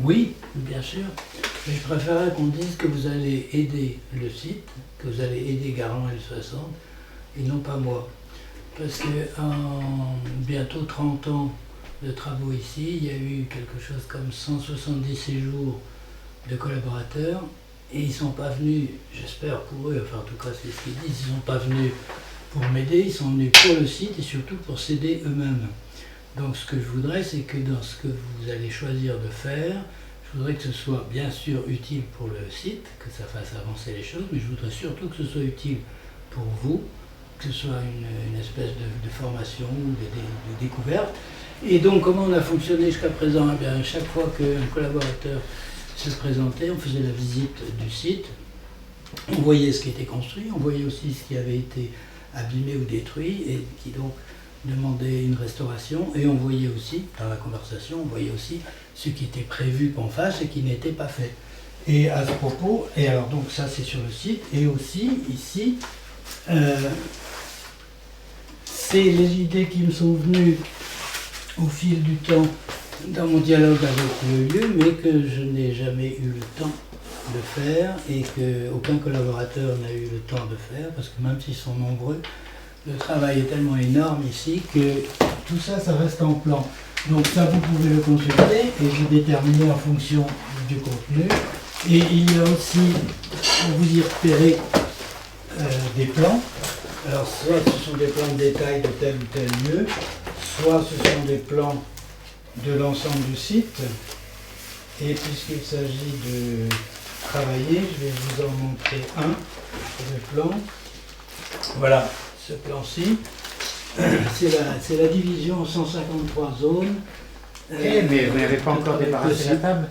Oui, bien sûr. Mais je préférerais qu'on dise que vous allez aider le site, que vous allez aider Garand L60, et non pas moi. Parce que en bientôt 30 ans de travaux ici, il y a eu quelque chose comme 170 séjours de collaborateurs, et ils ne sont pas venus, j'espère pour eux, enfin en tout cas c'est ce qu'ils disent, ils ne sont pas venus pour m'aider, ils sont venus pour le site et surtout pour s'aider eux-mêmes. Donc ce que je voudrais, c'est que dans ce que vous allez choisir de faire, je voudrais que ce soit bien sûr utile pour le site, que ça fasse avancer les choses, mais je voudrais surtout que ce soit utile pour vous, que ce soit une espèce de formation ou de découverte. Et donc comment on a fonctionné jusqu'à présent? Eh bien, chaque fois qu'un collaborateur se présentait, on faisait la visite du site, on voyait ce qui était construit, on voyait aussi ce qui avait été abîmé ou détruit et qui donc demandait une restauration, et on voyait aussi, dans la conversation, on voyait aussi ce qui était prévu qu'on fasse et qui n'était pas fait. Et à ce propos, et alors donc ça c'est sur le site, et aussi ici, c'est les idées qui me sont venues au fil du temps dans mon dialogue avec le lieu, mais que je n'ai jamais eu le temps de faire et qu'aucun collaborateur n'a eu le temps de faire, parce que même s'ils sont nombreux, le travail est tellement énorme ici que tout ça, ça reste en plan. Donc ça, vous pouvez le consulter et vous déterminer en fonction du contenu. Et il y a aussi, pour vous y repérer, des plans. Alors soit ce sont des plans de détail de tel ou tel lieu, soit ce sont des plans de l'ensemble du site. Et puisqu'il s'agit de travailler, je vais vous en montrer un, le plan. Voilà, ce plan-ci. C'est la division en 153 zones. Mais vous n'avez pas encore débarrassé la table.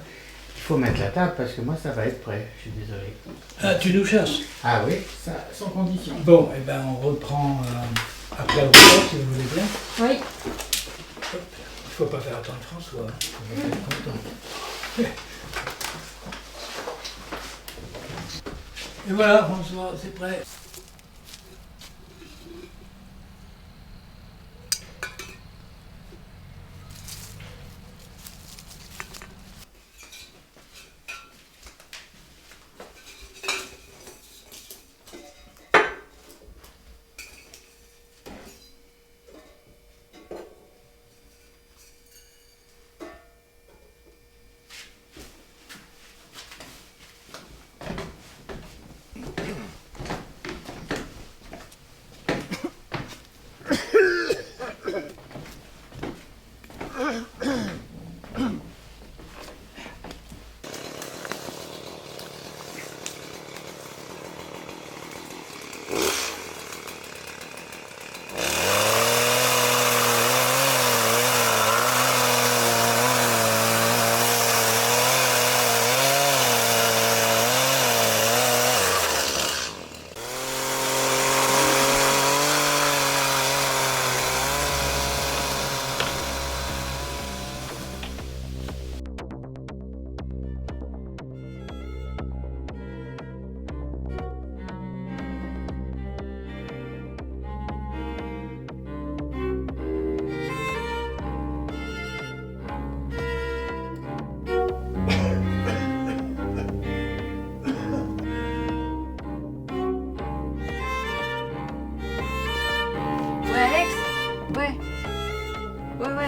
Il faut mettre la table parce que moi ça va être prêt, je suis désolé. Ah, tu nous cherches? Ah oui, ça, sans condition. Bon, et ben on reprend après le repas si vous voulez bien. Oui. Hop. Il faut pas faire attendre François, il va être content. Et voilà François, c'est prêt.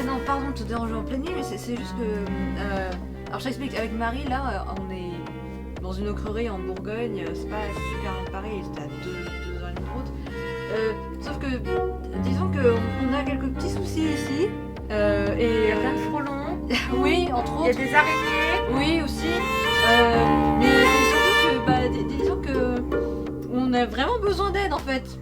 Non, pardon de te déranger en pleine nuit, mais c'est juste que... alors je t'explique, avec Marie, là, on est dans une ocrerie en Bourgogne, c'est pas super loin de Paris, c'est à 2 heures de route. Sauf que, disons qu'on a quelques petits soucis ici, et... Il y a plein de frelons. Oui, entre autres. Il y a des araignées. Oui, aussi. Mais surtout que, disons que... On a vraiment besoin d'aide, en fait.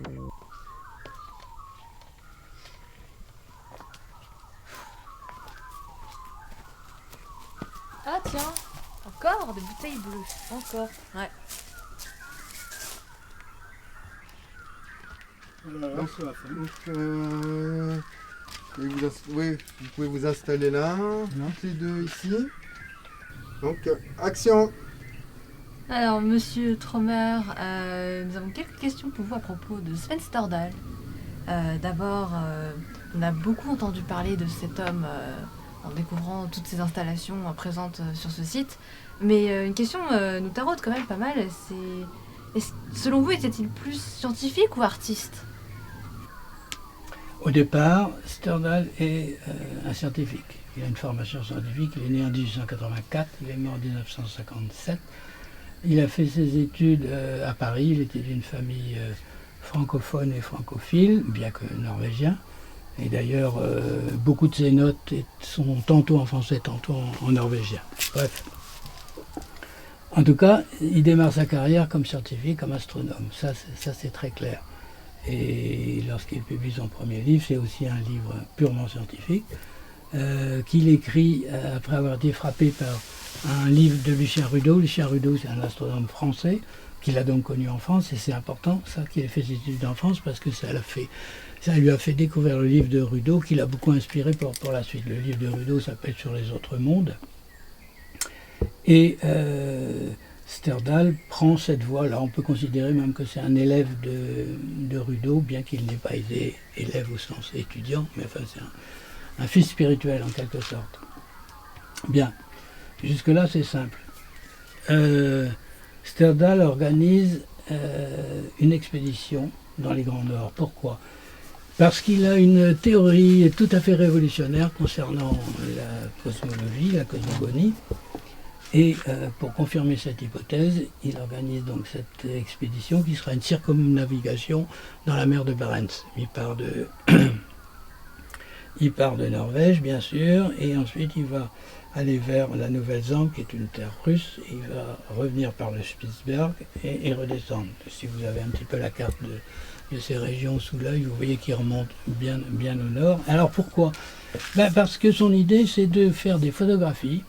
Ah tiens, encore des bouteilles bleues. Encore. Ouais. Voilà, donc, oui, vous pouvez vous installer là, toutes les deux ici. Donc, action. Alors, monsieur Trommer, nous avons quelques questions pour vous à propos de Sven Stordal. D'abord, on a beaucoup entendu parler de cet homme en découvrant toutes ces installations présentes sur ce site. Mais une question nous taraude quand même pas mal, c'est... Selon vous, était-il plus scientifique ou artiste ? Au départ, Stordal est un scientifique. Il a une formation scientifique, il est né en 1884, il est mort en 1957. Il a fait ses études à Paris, il était d'une famille francophone et francophile, bien que norvégien. Et d'ailleurs, beaucoup de ses notes sont tantôt en français, tantôt en norvégien. Bref. En tout cas, il démarre sa carrière comme scientifique, comme astronome. Ça c'est très clair. Et lorsqu'il publie son premier livre, c'est aussi un livre purement scientifique, qu'il écrit après avoir été frappé par un livre de Lucien Rudeau. Lucien Rudeau, c'est un astronome français, qu'il a donc connu en France, et c'est important, ça, qu'il ait fait ses études en France, parce que ça lui a fait découvrir le livre de Rudeau, qui l'a beaucoup inspiré pour la suite. Le livre de Rudeau s'appelle Sur les autres mondes. Et Sterdal prend cette voie-là. On peut considérer même que c'est un élève de Rudeau, bien qu'il n'ait pas été élève au sens étudiant, mais enfin c'est un fils spirituel en quelque sorte. Bien, jusque-là c'est simple. Sterdal organise une expédition dans les Grands Nords. Pourquoi ? Parce qu'il a une théorie tout à fait révolutionnaire concernant la cosmologie, la cosmogonie. Et pour confirmer cette hypothèse, il organise donc cette expédition qui sera une circumnavigation dans la mer de Barents. Il part de Norvège, bien sûr, et ensuite il va aller vers la Nouvelle-Zélande, qui est une terre russe, et il va revenir par le Spitzberg et redescendre. Si vous avez un petit peu la carte de ces régions sous l'œil, vous voyez qu'il remonte bien au nord. Alors pourquoi? Parce que son idée, c'est de faire des photographies,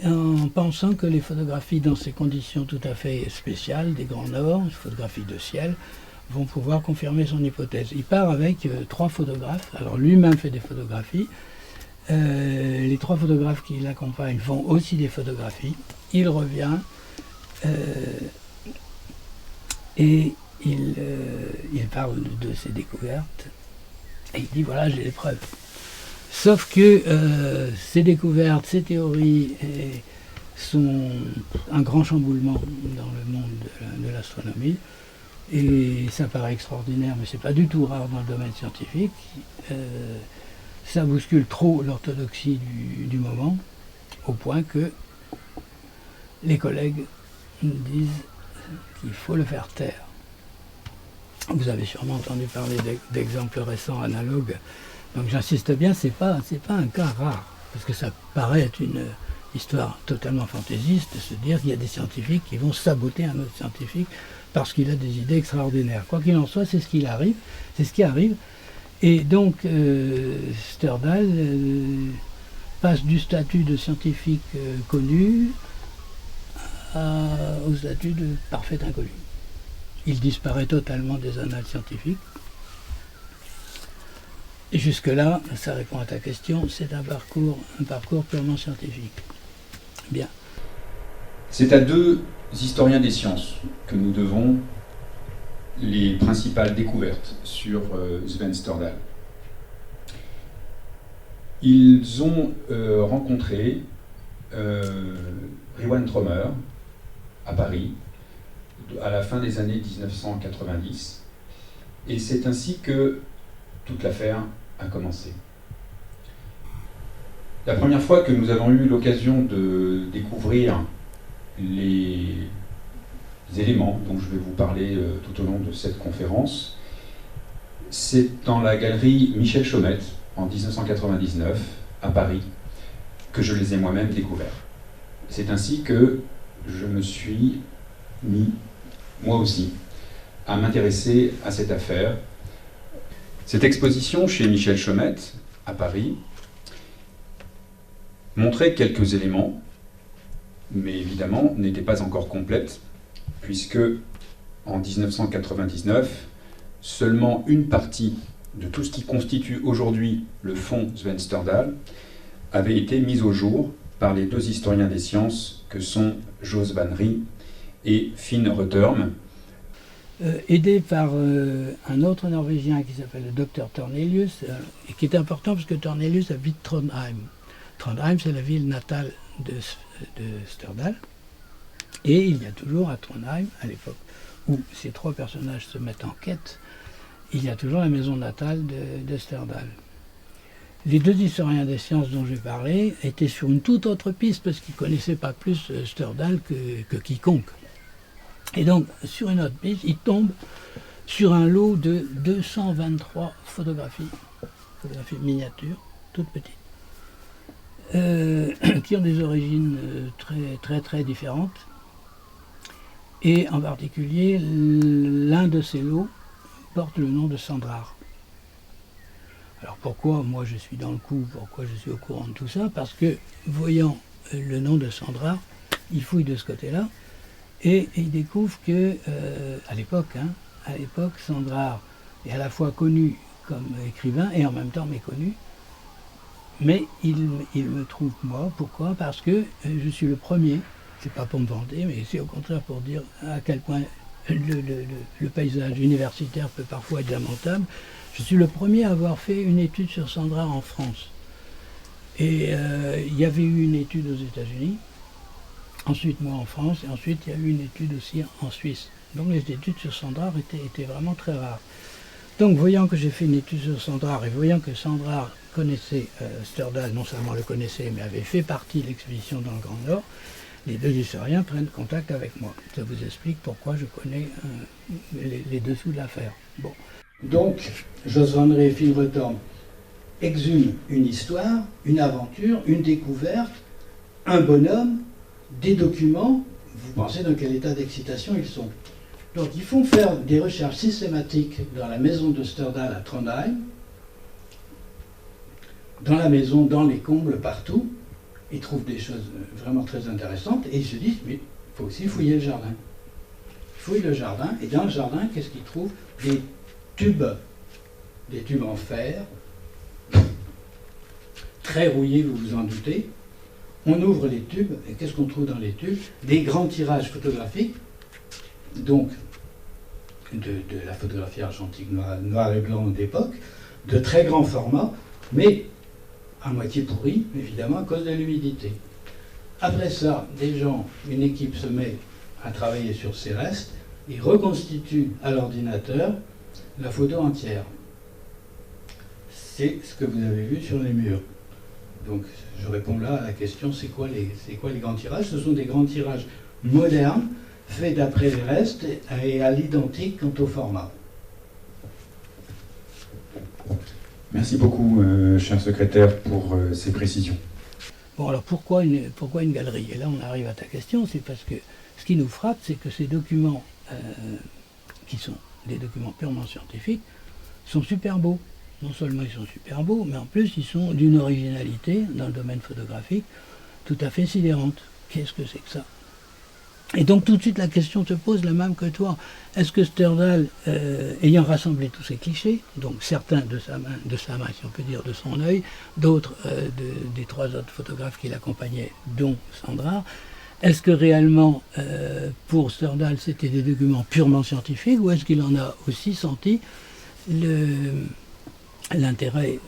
en pensant que les photographies dans ces conditions tout à fait spéciales, des grands nords, photographies de ciel, vont pouvoir confirmer son hypothèse. Il part avec 3 photographes, alors lui-même fait des photographies, les 3 photographes qui l'accompagnent font aussi des photographies, il revient et il parle de ses découvertes et il dit voilà, j'ai les preuves. Sauf que ces découvertes, ces théories sont un grand chamboulement dans le monde de l'astronomie. Et ça paraît extraordinaire, mais c'est pas du tout rare dans le domaine scientifique. Ça bouscule trop l'orthodoxie du moment, au point que les collègues disent qu'il faut le faire taire. Vous avez sûrement entendu parler d'exemples récents analogues. Donc j'insiste bien, c'est pas un cas rare, parce que ça paraît être une histoire totalement fantaisiste de se dire qu'il y a des scientifiques qui vont saboter un autre scientifique parce qu'il a des idées extraordinaires. Quoi qu'il en soit, c'est ce qui arrive. Et donc Sterdal passe du statut de scientifique connu au statut de parfait inconnu. Il disparaît totalement des annales scientifiques. Et jusque-là, ça répond à ta question, c'est un parcours purement scientifique. Bien. C'est à 2 historiens des sciences que nous devons les principales découvertes sur Sven Sterdal. Ils ont rencontré Riwan Trommer à Paris à la fin des années 1990, et c'est ainsi que toute l'affaire a commencé. La première fois que nous avons eu l'occasion de découvrir les éléments dont je vais vous parler tout au long de cette conférence, c'est dans la galerie Michel Chaumette en 1999 à Paris que je les ai moi-même découverts. C'est ainsi que je me suis mis, moi aussi, à m'intéresser à cette affaire. Cette exposition chez Michel Chaumette à Paris montrait quelques éléments, mais évidemment n'était pas encore complète, puisque en 1999, seulement une partie de tout ce qui constitue aujourd'hui le fonds Sven Sterdal avait été mise au jour par les 2 historiens des sciences que sont Jos van Rie et Finn Røtherm. Aidé par un autre Norvégien qui s'appelle le docteur Tornelius, et qui est important parce que Tornelius habite Trondheim. Trondheim, c'est la ville natale de Sterdal. Et il y a toujours à Trondheim, à l'époque où ces 3 personnages se mettent en quête, il y a toujours la maison natale de Sterdal. Les 2 historiens des sciences dont j'ai parlé étaient sur une toute autre piste parce qu'ils ne connaissaient pas plus Sterdal que quiconque. Et donc, sur une autre piste, ils tombent sur un lot de 223 photographies miniatures, toutes petites, qui ont des origines très différentes. Et en particulier, l'un de ces lots porte le nom de Sandrar. Alors pourquoi moi je suis dans le coup, pourquoi je suis au courant de tout ça? Parce que, voyant le nom de Sandrar, il fouille de ce côté-là, et il découvre que, à l'époque, Sandrar est à la fois connu comme écrivain et en même temps méconnu. Mais il me trouve moi. Pourquoi? Parce que je suis le premier, c'est pas pour me vanter, mais c'est au contraire pour dire à quel point le paysage universitaire peut parfois être lamentable. Je suis le premier à avoir fait une étude sur Sandrar en France. Et il y avait eu une étude aux États-Unis, ensuite moi en France, et ensuite il y a eu une étude aussi en Suisse. Donc les études sur Sandrar étaient vraiment très rares. Donc voyant que j'ai fait une étude sur Sandrar, et voyant que Sandrar connaissait Sterdal, non seulement le connaissait, mais avait fait partie de l'expédition dans le Grand Nord, les 2 historiens prennent contact avec moi. Ça vous explique pourquoi je connais les dessous de l'affaire. Bon. Donc, Jos van Rie et Finn Røtherm exhume une histoire, une aventure, une découverte, un bonhomme, des documents. Vous pensez dans quel état d'excitation ils sont. Donc ils font faire des recherches systématiques dans la maison de Sterdal à Trondheim, dans la maison, dans les combles, partout. Ils trouvent des choses vraiment très intéressantes et ils se disent, mais il faut aussi fouiller le jardin. Ils fouillent le jardin et dans le jardin, qu'est-ce qu'ils trouvent? Des tubes en fer, très rouillés, vous vous en doutez. On ouvre les tubes et qu'est-ce qu'on trouve dans les tubes? Des grands tirages photographiques, donc de la photographie argentique noir et blanc d'époque, de très grands formats, mais à moitié pourris, évidemment, à cause de l'humidité. Après ça, une équipe se met à travailler sur ces restes et reconstitue à l'ordinateur la photo entière. C'est ce que vous avez vu sur les murs. Donc, je réponds là à la question, c'est quoi les grands tirages? Ce sont des grands tirages modernes, faits d'après les restes et à l'identique quant au format. Merci beaucoup, cher secrétaire, pour ces précisions. Bon, alors pourquoi une galerie? Et là, on arrive à ta question, c'est parce que ce qui nous frappe, c'est que ces documents, qui sont des documents purement scientifiques, sont super beaux. Non seulement ils sont super beaux, mais en plus ils sont d'une originalité dans le domaine photographique tout à fait sidérante. Qu'est-ce que c'est que ça? Et donc tout de suite la question se pose la même que toi. Est-ce que Sterdal, ayant rassemblé tous ces clichés, donc certains de sa main si on peut dire, de son œil, d'autres des trois autres photographes qui l'accompagnaient, dont Sandra, est-ce que réellement pour Sterdal c'était des documents purement scientifiques ou est-ce qu'il en a aussi senti l'intérêt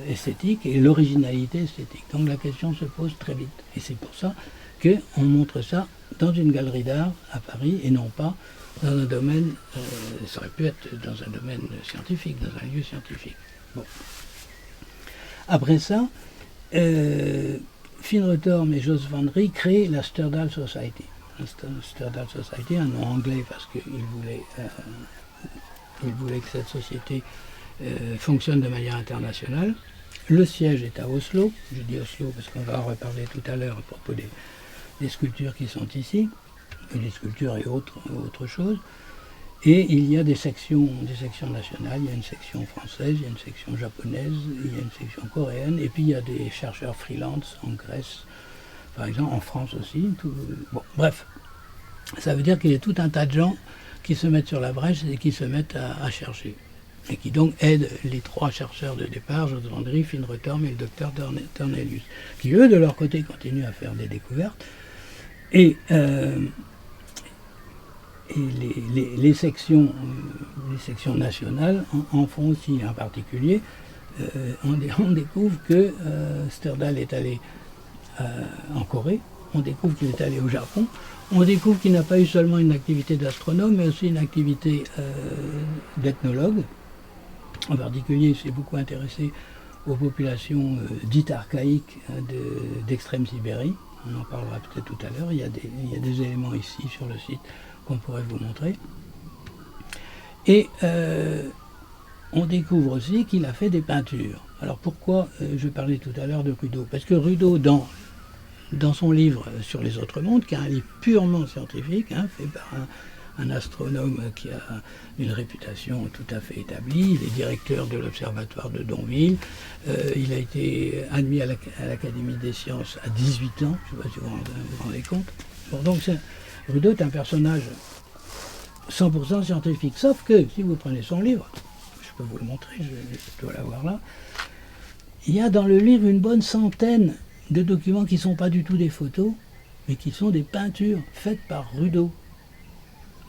esthétique et l'originalité esthétique? Donc la question se pose très vite. Et c'est pour ça qu'on montre ça dans une galerie d'art à Paris et non pas dans un domaine, ça aurait pu être dans un domaine scientifique, dans un lieu scientifique. Bon. Après ça, Finn Rutorm et Jos van Rie créent la Sterdal Society. La Sterdal Society, un nom anglais parce qu'ils voulaient que cette société fonctionne de manière internationale. Le siège est à Oslo. Je dis Oslo parce qu'on va en reparler tout à l'heure à propos des sculptures qui sont ici, et des sculptures et autre chose. Et il y a des sections nationales, il y a une section française, il y a une section japonaise, il y a une section coréenne, et puis il y a des chercheurs freelance en Grèce, par exemple, en France aussi. Bon, bref, ça veut dire qu'il y a tout un tas de gens qui se mettent sur la brèche et qui se mettent à chercher. Et qui donc aident les trois chercheurs de départ, Jos van Rie, Finn Rutorm et le docteur Tornelius, qui eux, de leur côté, continuent à faire des découvertes. Et les sections nationales en font aussi, en particulier. On découvre que Sterdal est allé en Corée, on découvre qu'il est allé au Japon, on découvre qu'il n'a pas eu seulement une activité d'astronome, mais aussi une activité d'ethnologue. En particulier, il s'est beaucoup intéressé aux populations dites archaïques d'extrême Sibérie. On en parlera peut-être tout à l'heure. Il y a des éléments ici sur le site qu'on pourrait vous montrer. Et on découvre aussi qu'il a fait des peintures. Alors pourquoi je parlais tout à l'heure de Rudeau? Parce que Rudeau, dans son livre sur les autres mondes, qui est un livre purement scientifique, fait par un astronome qui a une réputation tout à fait établie, il est directeur de l'observatoire de Donville, il a été admis à l'Académie des sciences à 18 ans, je ne sais pas si vous vous rendez compte. Bon, donc Rudeau est un personnage 100% scientifique, sauf que si vous prenez son livre, je peux vous le montrer, je dois l'avoir là, il y a dans le livre une bonne centaine de documents qui ne sont pas du tout des photos, mais qui sont des peintures faites par Rudeau.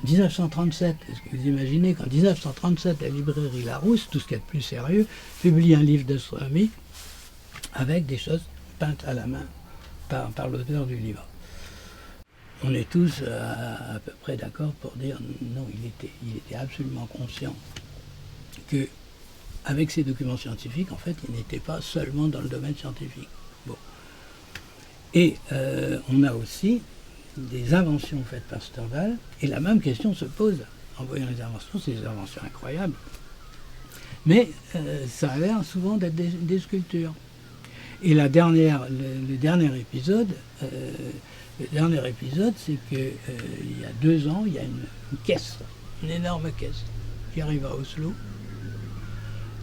1937, est-ce que vous imaginez qu'en 1937, la librairie Larousse, tout ce qu'il y a de plus sérieux, publie un livre d'astronomie avec des choses peintes à la main par l'auteur du livre. On est tous à peu près d'accord pour dire non, il était absolument conscient que avec ces documents scientifiques, en fait, il n'était pas seulement dans le domaine scientifique. Bon. Et on a aussi des inventions faites par Sterdal, et la même question se pose en voyant les inventions, c'est des inventions incroyables. Mais ça a l'air souvent d'être des sculptures. Et le dernier épisode, c'est que il y a 2 ans, il y a une caisse, une énorme caisse, qui arrive à Oslo,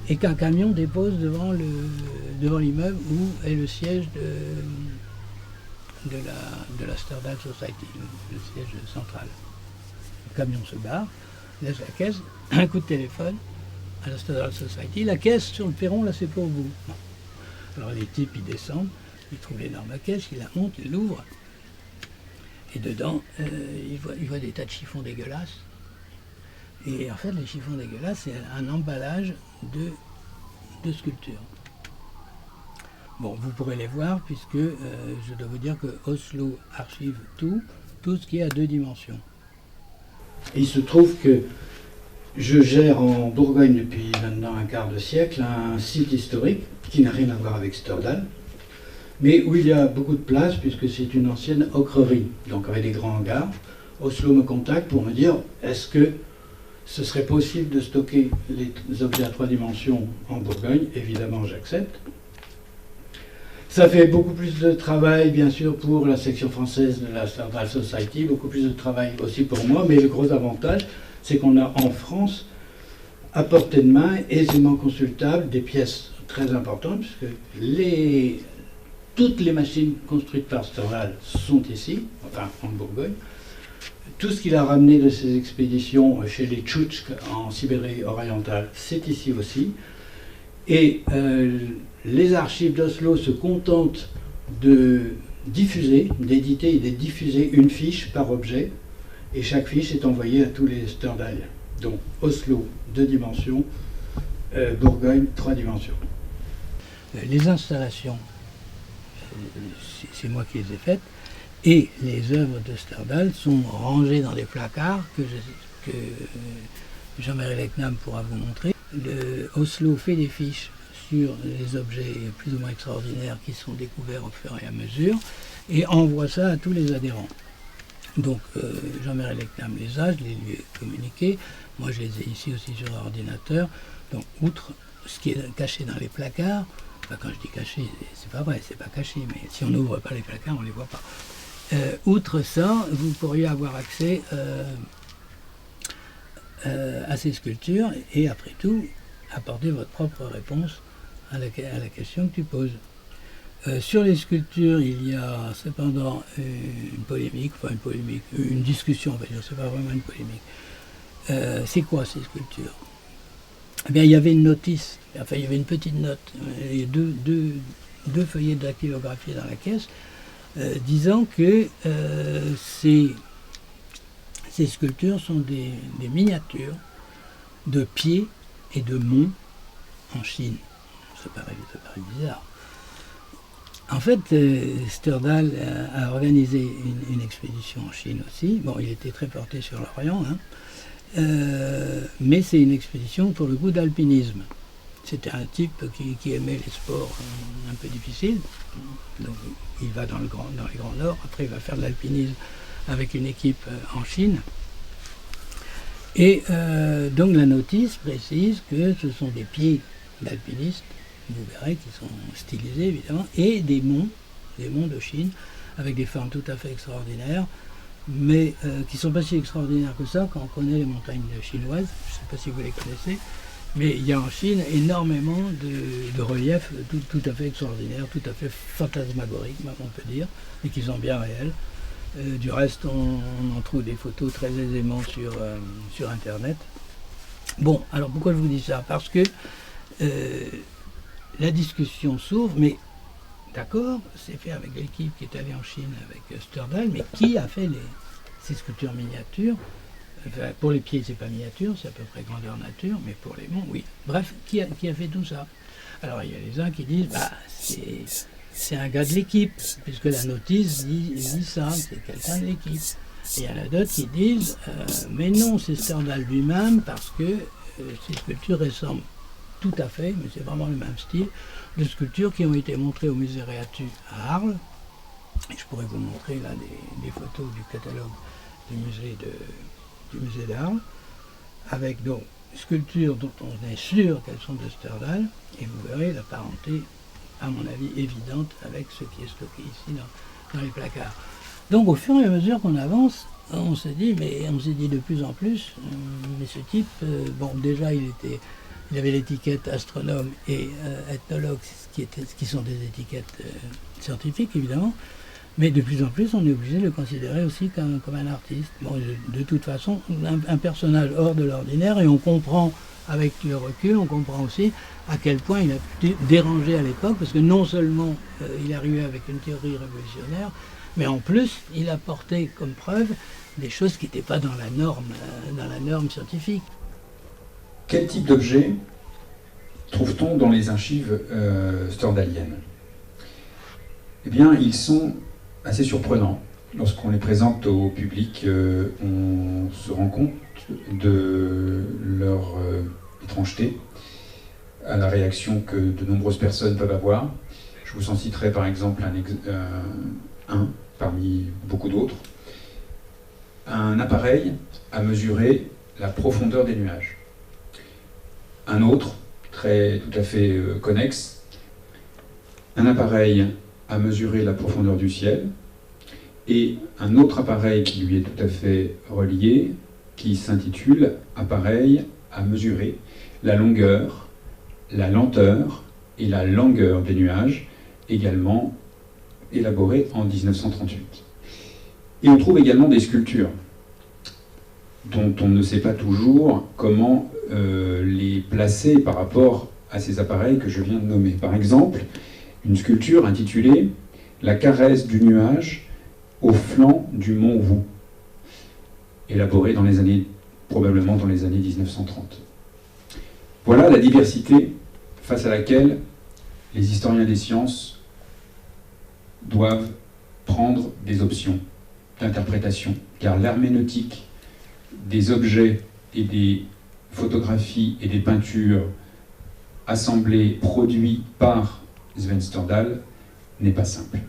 et qu'un camion dépose devant l'immeuble où est le siège de la Stordal Society, le siège central. Le camion se barre, laisse la caisse, un coup de téléphone à la Stordal Society. La caisse sur le perron, là, c'est pour vous. Alors les types, ils descendent, ils trouvent l'énorme caisse, ils la montent, ils l'ouvrent. Et dedans, ils voient des tas de chiffons dégueulasses. Et en fait, les chiffons dégueulasses, c'est un emballage de sculptures. Bon, vous pourrez les voir, puisque je dois vous dire que Oslo archive tout ce qui est à 2 dimensions. Et il se trouve que je gère en Bourgogne depuis maintenant un quart de siècle un site historique qui n'a rien à voir avec Stordal, mais où il y a beaucoup de place puisque c'est une ancienne ocrerie, donc avec des grands hangars. Oslo me contacte pour me dire est-ce que ce serait possible de stocker les objets à 3 dimensions en Bourgogne. Évidemment, j'accepte. Ça fait beaucoup plus de travail, bien sûr, pour la section française de la Stordal Society, beaucoup plus de travail aussi pour moi, mais le gros avantage, c'est qu'on a en France, à portée de main, aisément consultable, des pièces très importantes, puisque toutes les machines construites par Stordal sont ici, enfin en Bourgogne. Tout ce qu'il a ramené de ses expéditions chez les Tchouktches en Sibérie orientale, c'est ici aussi. Et les archives d'Oslo se contentent de diffuser, d'éditer et de diffuser une fiche par objet, et chaque fiche est envoyée à tous les Stordaliens. Donc Oslo, 2 dimensions, Bourgogne, 3 dimensions. Les installations, c'est moi qui les ai faites, et les œuvres de Stordal sont rangées dans des placards que Jean-Marie Lecnam pourra vous montrer. Oslo fait des fiches sur les objets plus ou moins extraordinaires qui sont découverts au fur et à mesure et envoie ça à tous les adhérents. Donc Jean-Marie Lecnam les a, je les lui ai communiqués, moi je les ai ici aussi sur l'ordinateur. Donc outre ce qui est caché dans les placards, quand je dis caché, c'est pas vrai, c'est pas caché, mais si on n'ouvre pas les placards, on les voit pas. Outre ça, vous pourriez avoir accès à ces sculptures et après tout, apporter votre propre réponse à la question que tu poses. Sur les sculptures, il y a cependant une discussion, on va dire, c'est pas vraiment une polémique. C'est quoi ces sculptures? Eh bien, il y avait une notice, enfin il y avait une petite note, il y a deux feuillets dactylographiés dans la caisse, disant que ces sculptures sont des miniatures de pieds et de monts en Chine. Ça paraît bizarre. En fait, Stordal a organisé une expédition en Chine aussi. Bon, il était très porté sur l'Orient, mais c'est une expédition pour le coup d'alpinisme. C'était un type qui aimait les sports un peu difficiles. Donc, il va dans les Grands Nord. Après, il va faire de l'alpinisme avec une équipe en Chine. Et donc, la notice précise que ce sont des pieds d'alpinistes, vous verrez, qui sont stylisés évidemment, et des monts de Chine, avec des formes tout à fait extraordinaires, mais qui ne sont pas si extraordinaires que ça quand on connaît les montagnes chinoises. Je ne sais pas si vous les connaissez, mais il y a en Chine énormément de reliefs tout à fait extraordinaires, tout à fait fantasmagoriques, on peut dire, et qui sont bien réels. Du reste, on en trouve des photos très aisément sur Internet. Bon, alors pourquoi je vous dis ça? Parce que la discussion s'ouvre, mais d'accord, c'est fait avec l'équipe qui est allée en Chine avec Stordal, mais qui a fait ces sculptures miniatures? Enfin, pour les pieds, c'est pas miniature, c'est à peu près grandeur nature, mais pour les monts, oui. Bref, qui a fait tout ça? Alors, il y a les uns qui disent, c'est un gars de l'équipe, puisque la notice dit ça, c'est quelqu'un de l'équipe. Et il y en a d'autres qui disent, mais non, c'est Stordal lui-même, parce que ces sculptures ressemblent tout à fait, mais c'est vraiment le même style, de sculptures qui ont été montrées au musée Réatu à Arles. Et je pourrais vous montrer là des photos du catalogue du musée d'Arles, avec donc sculptures dont on est sûr qu'elles sont de Stendhal, et vous verrez la parenté, à mon avis, évidente avec ce qui est stocké ici dans les placards. Donc au fur et à mesure qu'on avance, on s'est dit de plus en plus, mais ce type, bon déjà il avait l'étiquette astronome et ethnologue, qui sont des étiquettes scientifiques évidemment, mais de plus en plus on est obligé de le considérer aussi comme un artiste. Bon, de toute façon, un personnage hors de l'ordinaire, et on comprend avec le recul, on comprend aussi à quel point il a pu déranger à l'époque, parce que non seulement il arrivait avec une théorie révolutionnaire, mais en plus il apportait comme preuve des choses qui n'étaient pas dans la norme scientifique. Quel type d'objets trouve-t-on dans les archives stendhaliennes? Eh bien, ils sont assez surprenants. Lorsqu'on les présente au public, on se rend compte de leur étrangeté, à la réaction que de nombreuses personnes peuvent avoir. Je vous en citerai par exemple un parmi beaucoup d'autres. Un appareil à mesurer la profondeur des nuages. Un autre, tout à fait connexe, un appareil à mesurer la profondeur du ciel, et un autre appareil qui lui est tout à fait relié, qui s'intitule appareil à mesurer la longueur, la lenteur et la langueur des nuages, également élaboré en 1938. Et on trouve également des sculptures dont on ne sait pas toujours comment les placer par rapport à ces appareils que je viens de nommer. Par exemple, une sculpture intitulée « La caresse du nuage au flanc du mont Vou », élaborée probablement dans les années 1930. Voilà la diversité face à laquelle les historiens des sciences doivent prendre des options d'interprétation, car l'herméneutique des objets et des photographies et des peintures assemblées, produits par Sven Stendhal, n'est pas simple.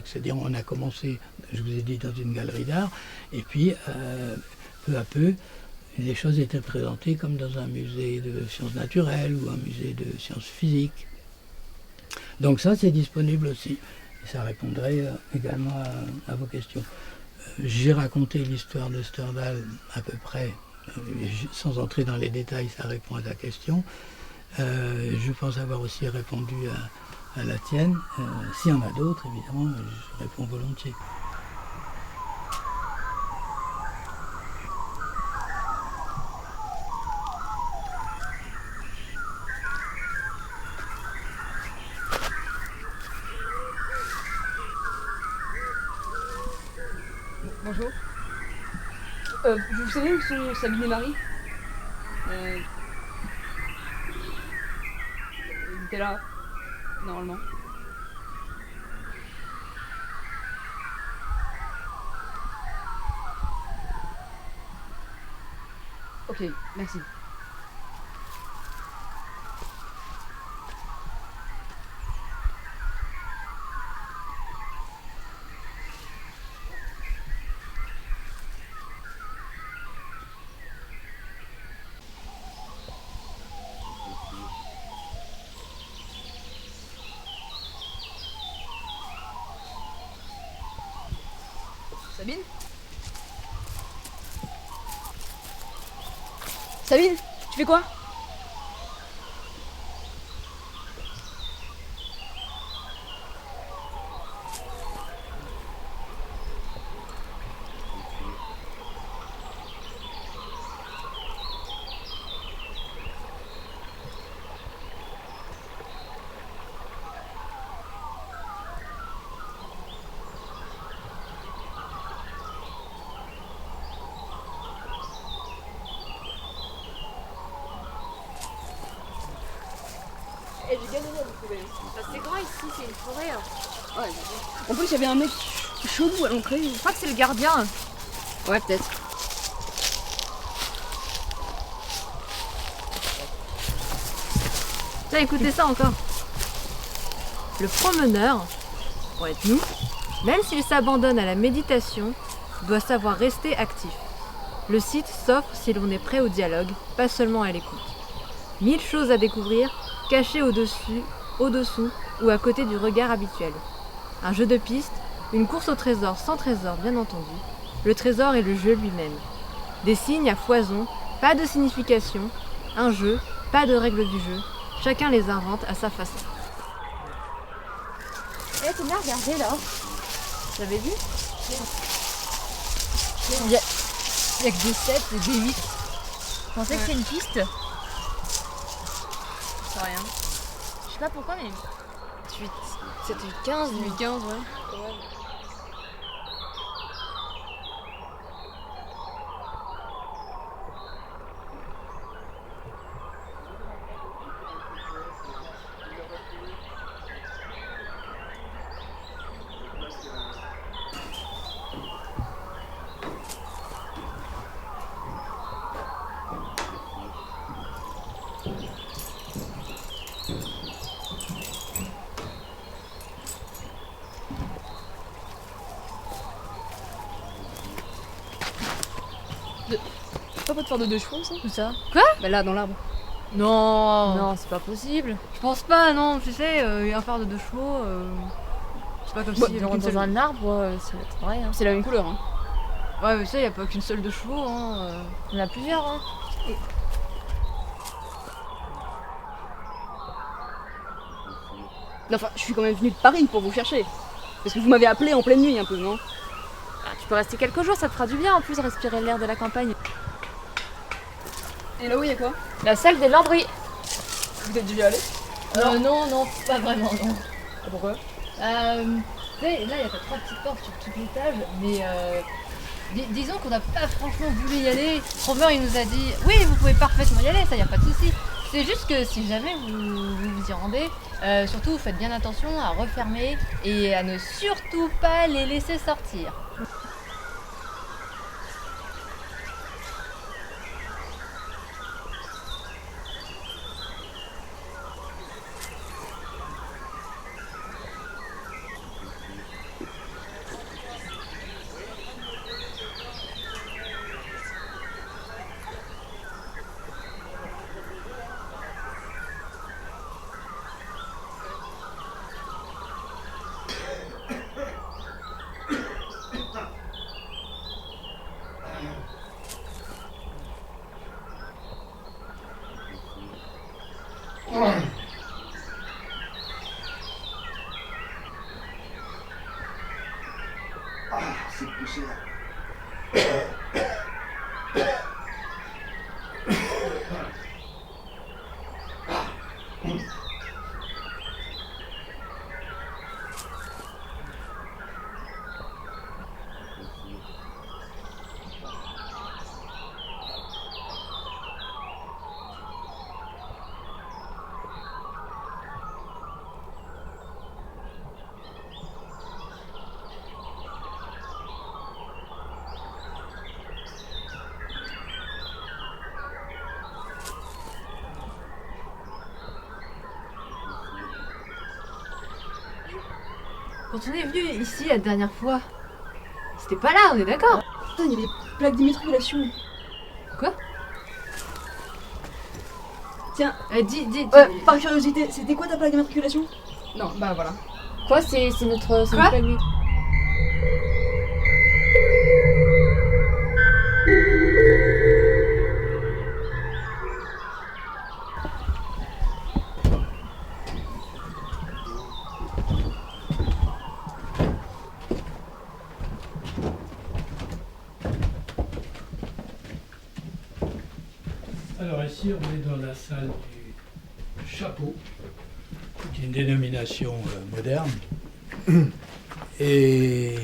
C'est-à-dire on a commencé, je vous ai dit, dans une galerie d'art, et puis peu à peu, les choses étaient présentées comme dans un musée de sciences naturelles ou un musée de sciences physiques. Donc ça, c'est disponible aussi. Et ça répondrait également à vos questions. J'ai raconté l'histoire de Stendhal à peu près, sans entrer dans les détails, ça répond à ta question. Je pense avoir aussi répondu à la tienne. S'il y en a d'autres, évidemment, je réponds volontiers. Bonjour. Vous savez où sont Sabine et Marie? Ils étaient là, normalement. Ok, merci. Sabine? Sabine, tu fais quoi? J'ai galéré à vous trouver. C'est grand ici, c'est une forêt. Ouais, en plus, il y avait un mec chelou à l'entrée. Je crois que c'est le gardien. Ouais, peut-être. Tiens, écoutez ça encore. Le promeneur, pour être nous, même s'il s'abandonne à la méditation, doit savoir rester actif. Le site s'offre si l'on est prêt au dialogue, pas seulement à l'écoute. 1000 choses à découvrir, cachées au-dessus, au-dessous ou à côté du regard habituel. Un jeu de piste, une course au trésor sans trésor bien entendu, le trésor est le jeu lui-même. Des signes à foison, pas de signification, un jeu, pas de règles du jeu, chacun les invente à sa façon. Eh, t'as bien regardé là. Vous avez vu? Il y a que des 7 et des 8. Je pensais que c'était une piste. C'est rien. Je sais pas pourquoi, mais. 8. C'était 15, 15, ouais. Pas de faire de 2 chevaux, ça? Où ça? Quoi? Bah là, dans l'arbre. Non, Non, c'est pas possible. je pense pas, non, tu sais, un phare de 2 chevaux, c'est pas comme Bah, si... il y avait qu'une dans seule- un arbre, c'est pareil. Hein. C'est la même couleur, hein. Ouais, mais ça, y a pas qu'une seule de chevaux, hein. Il y en a plusieurs, hein. Non, enfin, je suis quand même venue de Paris pour vous chercher. Parce que vous m'avez appelé en pleine nuit un peu, non? Ah, tu peux rester quelques jours, ça te fera du bien en plus, respirer l'air de la campagne. Et là-haut, il y a quoi? La salle des lambris. Vous êtes déjà allé? Non, pas vraiment, non. Pourquoi? Tu sais, là, il y a pas 3 petites portes sur tout l'étage, mais disons qu'on n'a pas franchement voulu y aller. Rover, il nous a dit, oui, vous pouvez parfaitement y aller, ça, y a pas de souci. C'est juste que si jamais vous y rendez, surtout faites bien attention à refermer et à ne surtout pas les laisser sortir. C'est poussé là. Quand on est venu ici la dernière fois, c'était pas là, on est d'accord? Putain, il y a des plaques d'immatriculation. Quoi? Tiens, Dis. par curiosité, c'était quoi ta plaque d'immatriculation? Non, bah voilà. Quoi, c'est notre Quoi plaque. Alors ici, on est dans la salle du chapeau, qui est une dénomination moderne. Et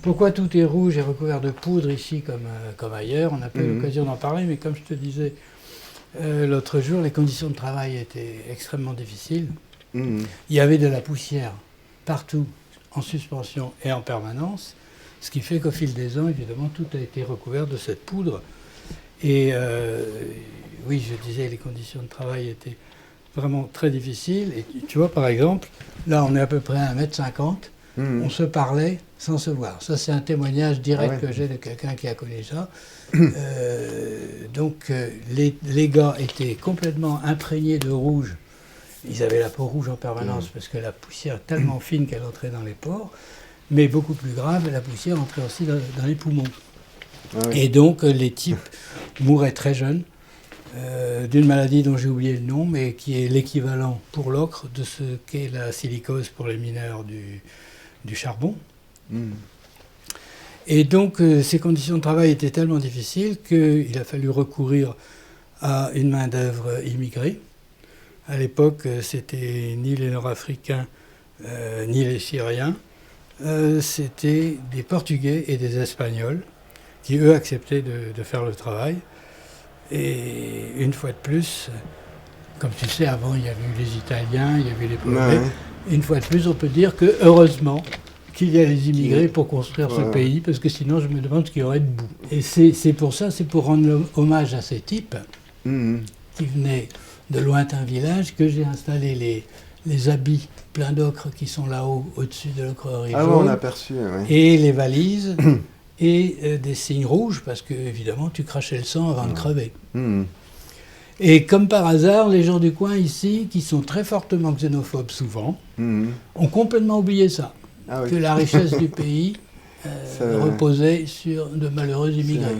pourquoi tout est rouge et recouvert de poudre ici comme ailleurs? On n'a pas eu l'occasion d'en parler, mais comme je te disais l'autre jour, les conditions de travail étaient extrêmement difficiles. Il y avait de la poussière partout, en suspension et en permanence, ce qui fait qu'au fil des ans, évidemment, tout a été recouvert de cette poudre. Et oui, je disais, les conditions de travail étaient vraiment très difficiles. Et tu vois, par exemple, là, on est à peu près à 1,50 m. on se parlait sans se voir. Ça, c'est un témoignage direct Ah ouais. que j'ai de quelqu'un qui a connu ça. Donc, les gars étaient complètement imprégnés de rouge. Ils avaient la peau rouge en permanence parce que la poussière est tellement fine qu'elle entrait dans les pores. Mais beaucoup plus grave, la poussière entrait aussi dans les poumons. Ah oui. Et donc, les types mouraient très jeunes d'une maladie dont j'ai oublié le nom, mais qui est l'équivalent pour l'ocre de ce qu'est la silicose pour les mineurs du charbon. Et donc, ces conditions de travail étaient tellement difficiles qu'il a fallu recourir à une main-d'œuvre immigrée. À l'époque, c'était ni les Nord-Africains, ni les Syriens. C'était des Portugais et des Espagnols qui, eux, acceptaient de faire le travail. Et une fois de plus, comme tu sais, avant, il y avait eu les Italiens, il y avait les Polonais. Ouais. Une fois de plus, on peut dire que, heureusement, qu'il y a les immigrés pour construire ce pays, parce que sinon, je me demande ce qu'il y aurait debout. Et c'est pour ça, c'est pour rendre hommage à ces types qui venaient de lointains villages, que j'ai installé les habits pleins d'ocre qui sont là-haut, au-dessus de l'ocrerie Ah ouais, jaune, on a aperçu, ouais. et les valises, et des signes rouges, parce que, évidemment, tu crachais le sang avant de crever. Et comme par hasard, les gens du coin ici, qui sont très fortement xénophobes souvent, ont complètement oublié ça. Ah oui. Que la richesse du pays Ça- reposait sur de malheureux immigrés.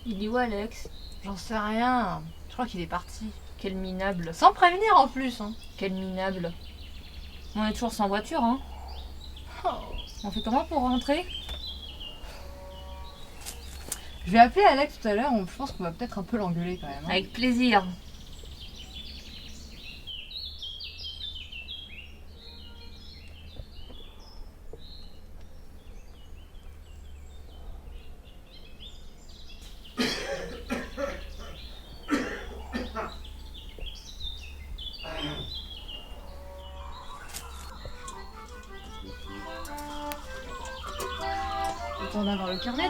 Il est où Alex? J'en sais rien. Je crois qu'il est parti. Quel minable. Sans prévenir en plus. Hein. Quel minable. On est toujours sans voiture, hein. Oh. On fait comment pour rentrer? Je vais appeler Alex tout à l'heure, je pense qu'on va peut-être un peu l'engueuler quand même. Hein. Avec plaisir. Autant d'avoir le carnet.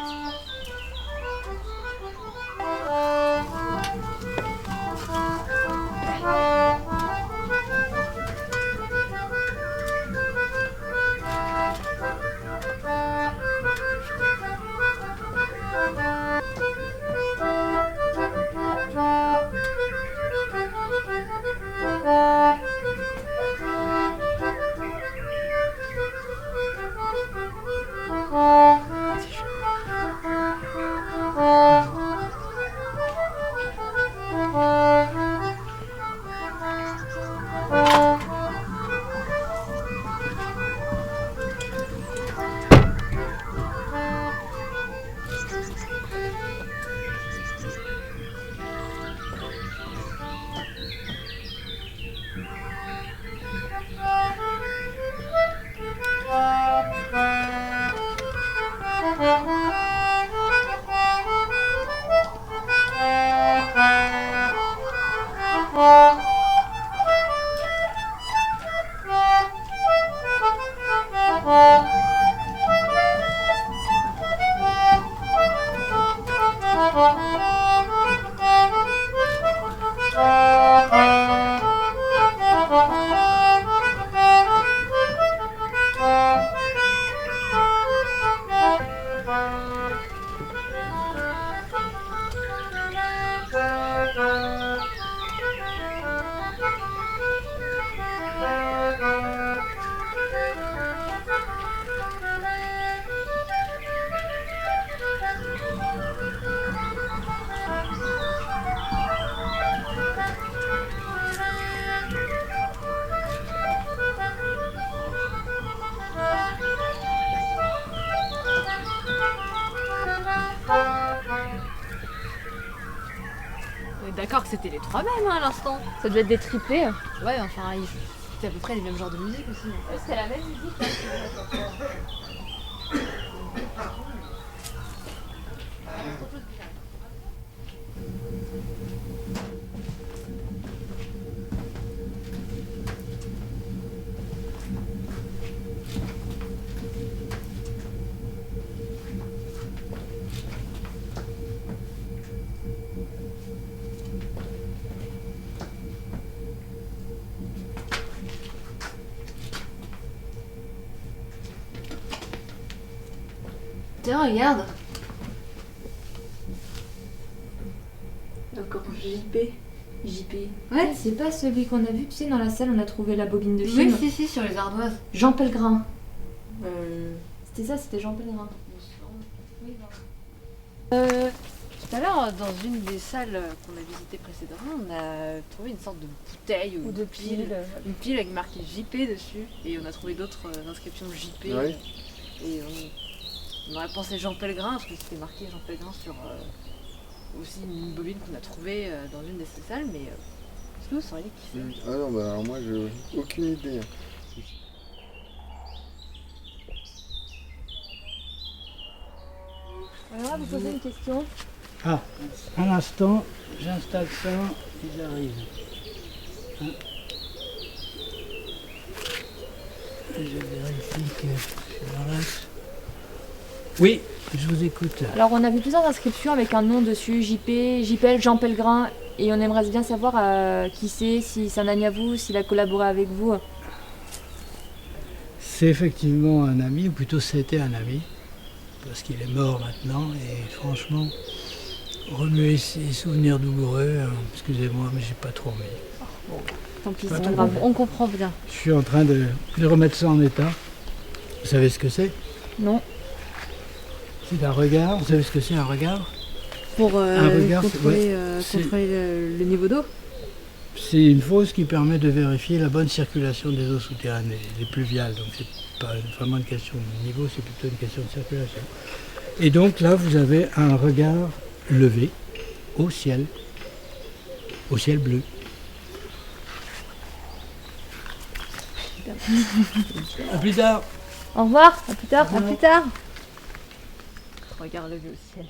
D'accord que c'était les trois mêmes hein, à l'instant. Ça devait être des triplés. Ouais, enfin, c'était à peu près les mêmes genres de musique aussi. Ouais, c'était la même musique. Hein, Putain, regarde. Encore JP. JP. Ouais, c'est pas celui qu'on a vu, tu sais, dans la salle, on a trouvé la bobine de film. Oui, si, sur les ardoises. Jean Pellegrin. C'était ça, c'était Jean Pellegrin. Tout à l'heure, dans une des salles qu'on a visitées précédemment, on a trouvé une sorte de bouteille ou de pile. Une pile avec marqué JP dessus. Et on a trouvé d'autres inscriptions JP. Oui. Et on aurait pensé Jean Pellegrin, parce que c'était marqué Jean Pellegrin sur aussi une bobine qu'on a trouvée dans une de ces salles. Mais est-ce que vous sauriez qui c'est? Ah non, bah alors moi j'ai aucune idée. Alors, vous posez une question. Ah, un instant, j'installe ça et j'arrive. Hein. Je vérifie que je suis dans l'axe. Oui, je vous écoute. Alors, on a vu plusieurs inscriptions avec un nom dessus, JP, JPL, Jean Pellegrin, et on aimerait bien savoir qui c'est, si c'est un ami à vous, s'il a collaboré avec vous. C'est effectivement un ami, ou plutôt c'était un ami, parce qu'il est mort maintenant, et franchement, remuer ses souvenirs douloureux, excusez-moi, mais j'ai pas trop envie. Bon, tant pis, c'est pas grave, on comprend bien. Je suis en train de remettre ça en état. Vous savez ce que c'est? Non. C'est un regard. Vous savez ce que c'est un regard? Pour un regard, contrôler, c'est- contrôler le niveau d'eau. C'est une fosse qui permet de vérifier la bonne circulation des eaux souterraines, les pluviales. Donc c'est pas vraiment une question de niveau, c'est plutôt une question de circulation. Et donc là, vous avez un regard levé au ciel bleu. À plus tard. Au revoir, à plus tard, à plus tard. Regarde le vieux ciel.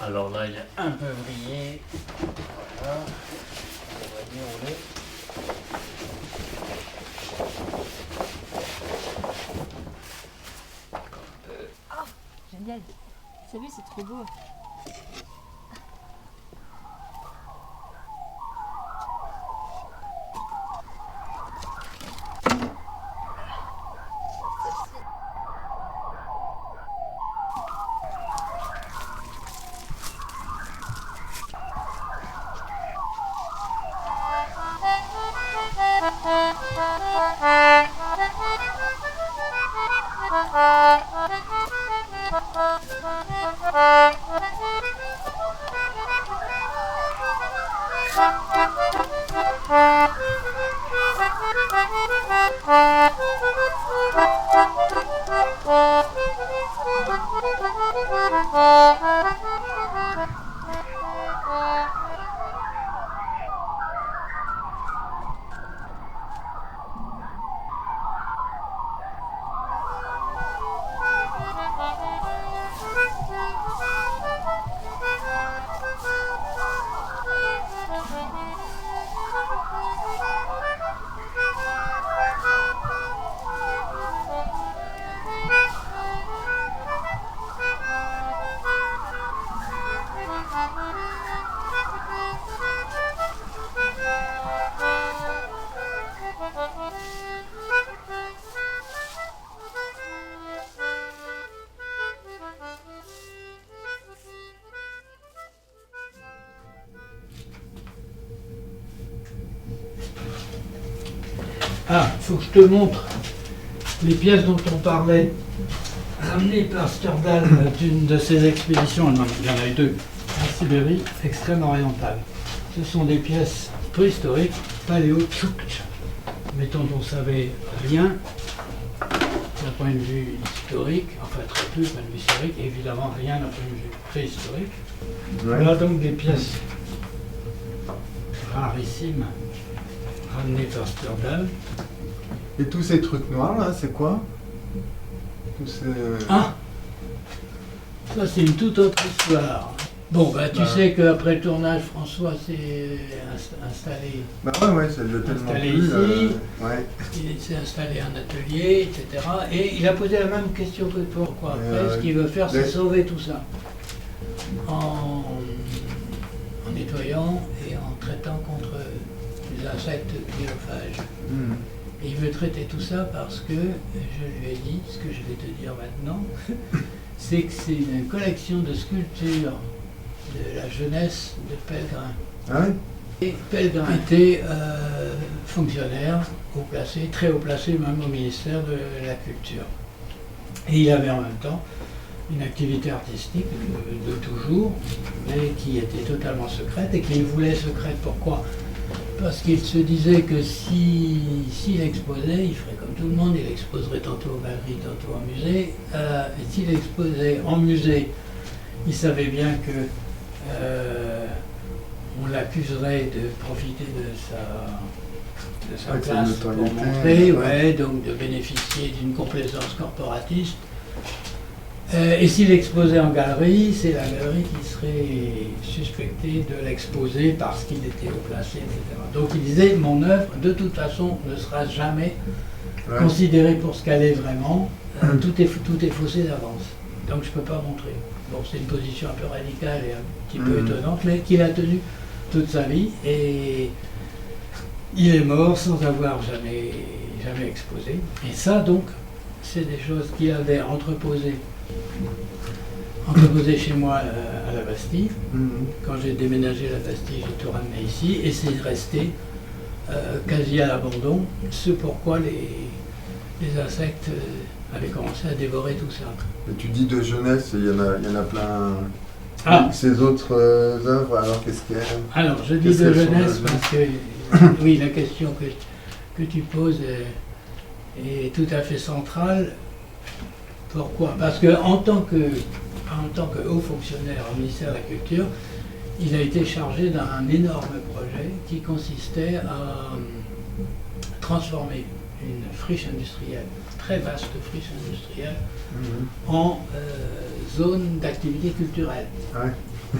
Alors là, il y a un peu brillé. Voilà. On va dérouler. Ah, génial. Salut, c'est trop beau. Ah, il faut que je te montre les pièces dont on parlait, ramenées par Stjørdal d'une de ses expéditions, il y en a eu deux, en Sibérie extrême-orientale. Ce sont des pièces préhistoriques, paléo-tchoukch, mais dont on ne savait rien d'un point de vue historique, enfin très peu d'un point de vue historique, et évidemment rien d'un point de vue préhistorique. Voilà donc des pièces rarissimes, ramenées par Stjørdal. Et tous ces trucs noirs là, c'est quoi? Tous ces... Ah, ça c'est une toute autre histoire. Bon, bah tu sais qu'après le tournage, François s'est installé, Bah ouais, ça lui a tellement installé plu. ici, Ouais. il s'est installé un atelier, etc. Et il a posé la même question que toi. Pourquoi après, ce qu'il veut faire, c'est sauver tout ça. En nettoyant et en traitant contre les insectes chronophages. Et il veut traiter tout ça parce que, je lui ai dit, ce que je vais te dire maintenant, c'est que c'est une collection de sculptures de la jeunesse de Pellegrin. Ah oui? Et Pellegrin était fonctionnaire, haut placé, très haut placé même au ministère de la Culture. Et il avait en même temps une activité artistique de toujours, mais qui était totalement secrète et qu'il voulait secrète. Pourquoi ? Parce qu'il se disait que s'il exposait, il ferait comme tout le monde, il exposerait tantôt aux galeries, tantôt en musée. Et s'il exposait en musée, il savait bien que on l'accuserait de profiter de sa place pour montrer, donc de bénéficier d'une complaisance corporatiste. Et s'il exposait en galerie, c'est la galerie qui serait suspectée de l'exposer parce qu'il était haut placé, etc. Donc il disait, mon œuvre, de toute façon, ne sera jamais considérée pour ce qu'elle est vraiment. Tout est faussé d'avance. Donc je ne peux pas montrer. Bon, c'est une position un peu radicale et un petit peu étonnante, mais qu'il a tenue toute sa vie. Et il est mort sans avoir jamais exposé. Et ça, donc, c'est des choses qu'il avait entreposées chez moi à la Bastille. Quand j'ai déménagé à la Bastille, j'ai tout ramené ici et c'est resté quasi à l'abandon, ce pourquoi les insectes avaient commencé à dévorer tout ça. Et tu dis de jeunesse, il y en a plein. Ah. Ces autres œuvres, alors qu'est-ce qu'il y a? Alors, je dis de jeunesse parce que, oui, la question que tu poses est tout à fait centrale. Pourquoi? Parce qu'en tant que haut fonctionnaire au ministère de la Culture, il a été chargé d'un énorme projet qui consistait à transformer une friche industrielle, très vaste friche industrielle, en zone d'activité culturelle.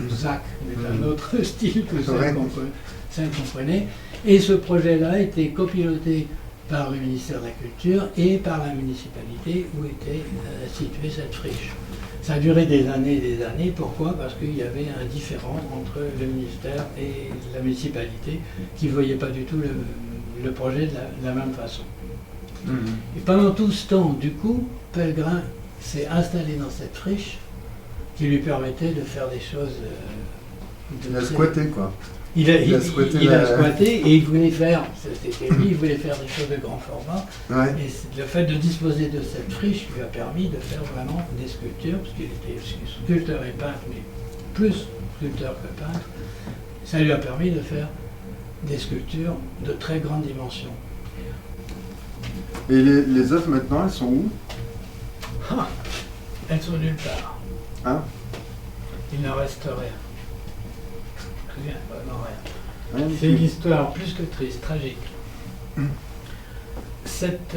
ZAC, mais un autre style que celle qu'on connaît. Et ce projet-là était copiloté par le ministère de la Culture et par la municipalité où était située cette friche. Ça a duré des années et des années. Pourquoi? Parce qu'il y avait un différend entre le ministère et la municipalité qui ne voyaient pas du tout le projet de la même façon. Et pendant tout ce temps, du coup, Pellegrin s'est installé dans cette friche qui lui permettait de faire des choses... Il a squatté, quoi. Il a squatté et il voulait faire, c'était lui, il voulait faire des choses de grand format. Ouais. Et le fait de disposer de cette friche lui a permis de faire vraiment des sculptures, parce qu'il était sculpteur et peintre, mais plus sculpteur que peintre. Ça lui a permis de faire des sculptures de très grande dimension. Et les œuvres maintenant, elles sont où? Elles sont nulle part. Hein? Il n'en reste rien. Rien, vraiment rien. C'est une histoire plus que triste, tragique. Cette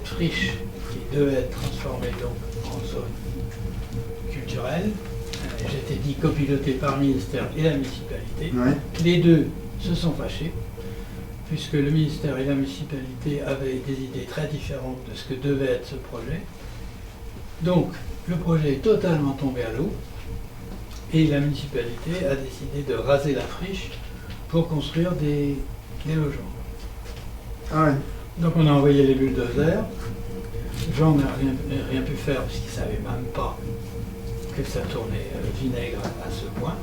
friche qui devait être transformée donc en zone culturelle, j'étais dit copilotée par le ministère et la municipalité. Les deux se sont fâchés, puisque le ministère et la municipalité avaient des idées très différentes de ce que devait être ce projet. Donc, le projet est totalement tombé à l'eau et la municipalité a décidé de raser la friche pour construire des logements. Donc on a envoyé les bulldozers. Jean n'a rien pu faire parce qu'il ne savait même pas que ça tournait vinaigre à ce point.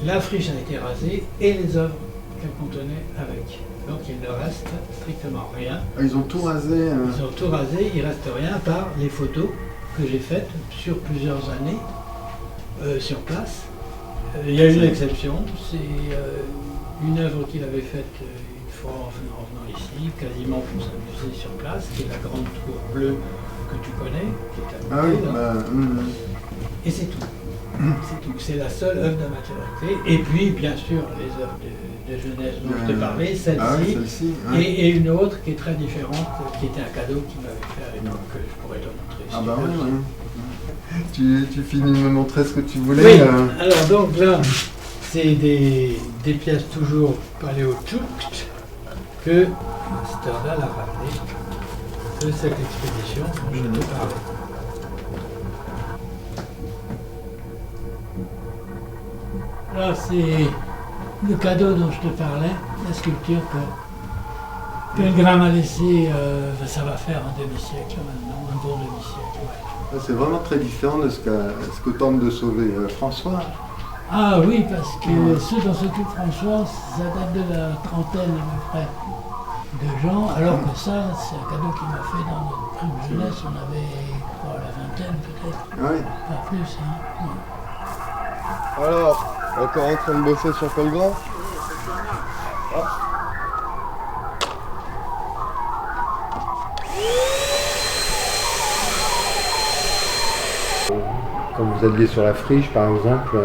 La friche a été rasée et les œuvres qu'elle contenait avec. Donc il ne reste strictement rien. Ils ont tout rasé. Ils ont tout rasé, il ne reste rien à part les photos que j'ai faites sur plusieurs années sur place. Il y a une exception, c'est une œuvre qu'il avait faite une fois en venant ici, quasiment pour s'amuser sur place, qui est la grande tour bleue que tu connais, qui est à côté, là. Et c'est tout. C'est tout. C'est la seule œuvre d'amateurité. Et puis, bien sûr, les œuvres de jeunesse dont je te parlais, celle-ci, et une autre qui est très différente, qui était un cadeau qu'il m'avait fait à l'époque, que je pourrais te montrer. Tu finis de me montrer ce que tu voulais. Oui, alors donc là, c'est des pièces toujours paléotuques que Stendhal a ramenées de cette expédition dont je te parlais. Là, c'est le cadeau dont je te parlais, la sculpture que Pellegrin m'a laissé, ça va faire un demi-siècle maintenant, un bon demi-siècle. Ouais. C'est vraiment très différent de ce que tente de sauver François. Ah oui, parce que ce dont s'occupe François, ça date de la trentaine à peu près de gens, alors que ça, c'est un cadeau qu'il m'a fait dans notre prime jeunesse, on avait la vingtaine peut-être, pas plus. Alors, encore en train de bosser sur Pellegrin. Quand vous alliez sur la friche, par exemple,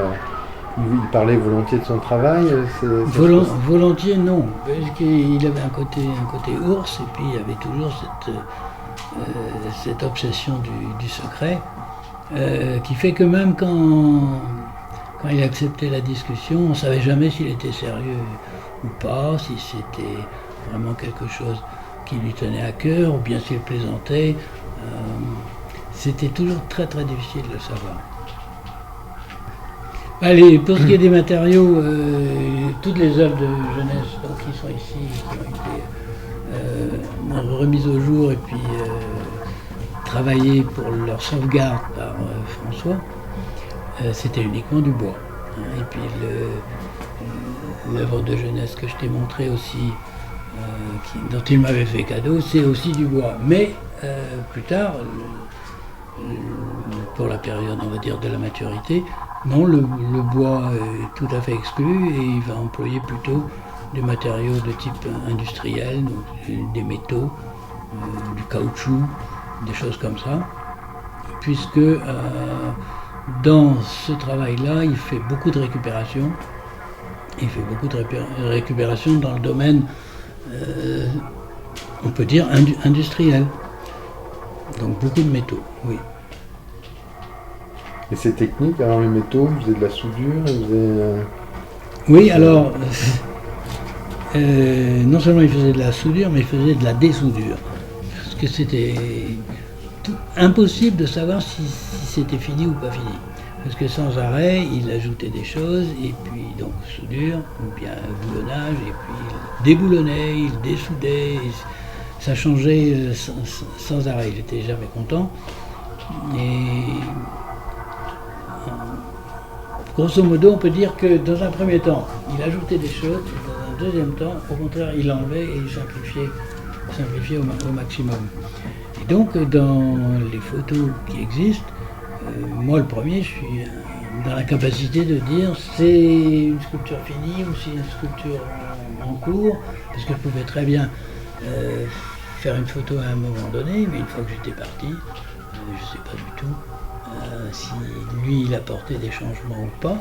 il parlait volontiers de son travail. Volontiers, non. Parce qu'il avait un côté ours, et puis il y avait toujours cette obsession du secret, qui fait que même quand il acceptait la discussion, on ne savait jamais s'il était sérieux ou pas, si c'était vraiment quelque chose qui lui tenait à cœur, ou bien s'il plaisantait. C'était toujours très très difficile de le savoir. Allez, pour ce qui est des matériaux, toutes les œuvres de jeunesse donc, qui sont ici, qui ont été remises au jour et puis travaillées pour leur sauvegarde par François, c'était uniquement du bois. Hein. Et puis l'œuvre de jeunesse que je t'ai montrée aussi, dont il m'avait fait cadeau, c'est aussi du bois. Mais plus tard, pour la période, on va dire, de la maturité, non, le bois est tout à fait exclu et il va employer plutôt des matériaux de type industriel, donc des métaux, du caoutchouc, des choses comme ça, puisque dans ce travail-là, il fait beaucoup de récupération. Il fait beaucoup de récupération dans le domaine, on peut dire, industriel. Donc beaucoup de métaux, oui. Et c'est technique, alors les métaux, ils faisaient de la soudure, ils faisaient... Oui, alors, non seulement il faisait de la soudure, mais il faisait de la désoudure. Parce que c'était impossible de savoir si c'était fini ou pas fini. Parce que sans arrêt, il ajoutait des choses, et puis donc soudure, ou bien boulonnage, et puis il déboulonnait, il dessoudait, ça changeait sans arrêt, il n'était jamais content. Et grosso modo, on peut dire que dans un premier temps, il ajoutait des choses, et dans un deuxième temps, au contraire, il enlevait et il simplifiait au maximum. Et donc, dans les photos qui existent, moi le premier, je suis dans la capacité de dire c'est une sculpture finie ou c'est une sculpture en cours, parce que je pouvais très bien faire une photo à un moment donné, mais une fois que j'étais parti, je ne sais pas du tout si lui il apportait des changements ou pas.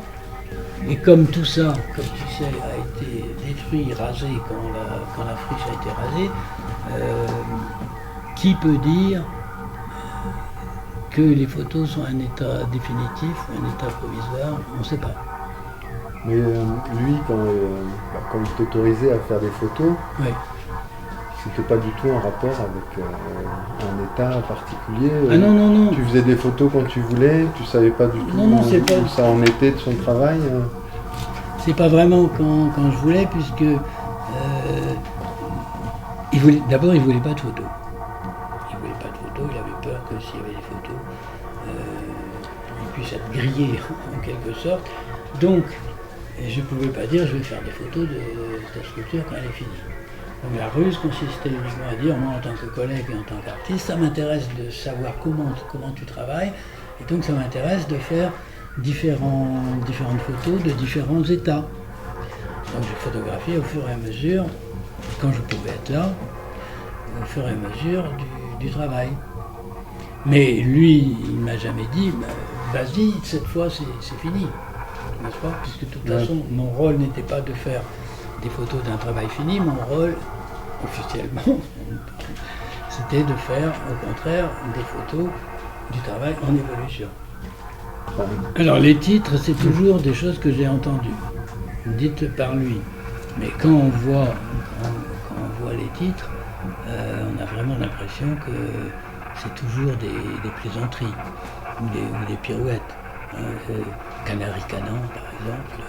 Et comme tout ça, comme tu sais, a été détruit, rasé quand la friche a été rasée, qui peut dire que les photos sont un état définitif ou un état provisoire, on ne sait pas. Mais lui, quand il t'autorisait à faire des photos, oui. C'était pas du tout en rapport avec un état particulier. Ah non, non, non. Tu faisais des photos quand tu voulais, tu savais pas du tout où ça en était de son travail. C'est pas vraiment quand je voulais, puisque d'abord il voulait pas de photos. Il voulait pas de photos, il avait peur que s'il y avait des photos, il puisse être grillé en quelque sorte. Donc je ne pouvais pas dire je vais faire des photos de ta sculpture quand elle est finie. Donc la ruse consistait uniquement à dire, moi en tant que collègue et en tant qu'artiste, ça m'intéresse de savoir comment tu travailles, et donc ça m'intéresse de faire différentes photos de différents états. Donc j'ai photographié au fur et à mesure, quand je pouvais être là, au fur et à mesure du travail. Mais lui, il ne m'a jamais dit, vas-y, cette fois c'est fini, n'est-ce pas? Puisque de toute façon, mon rôle n'était pas de faire des photos d'un travail fini, mon rôle, officiellement, c'était de faire, au contraire, des photos du travail en évolution. Alors les titres, c'est toujours des choses que j'ai entendues, dites par lui. Mais quand on voit les titres, on a vraiment l'impression que c'est toujours des plaisanteries ou des pirouettes. Canary Canan, par exemple,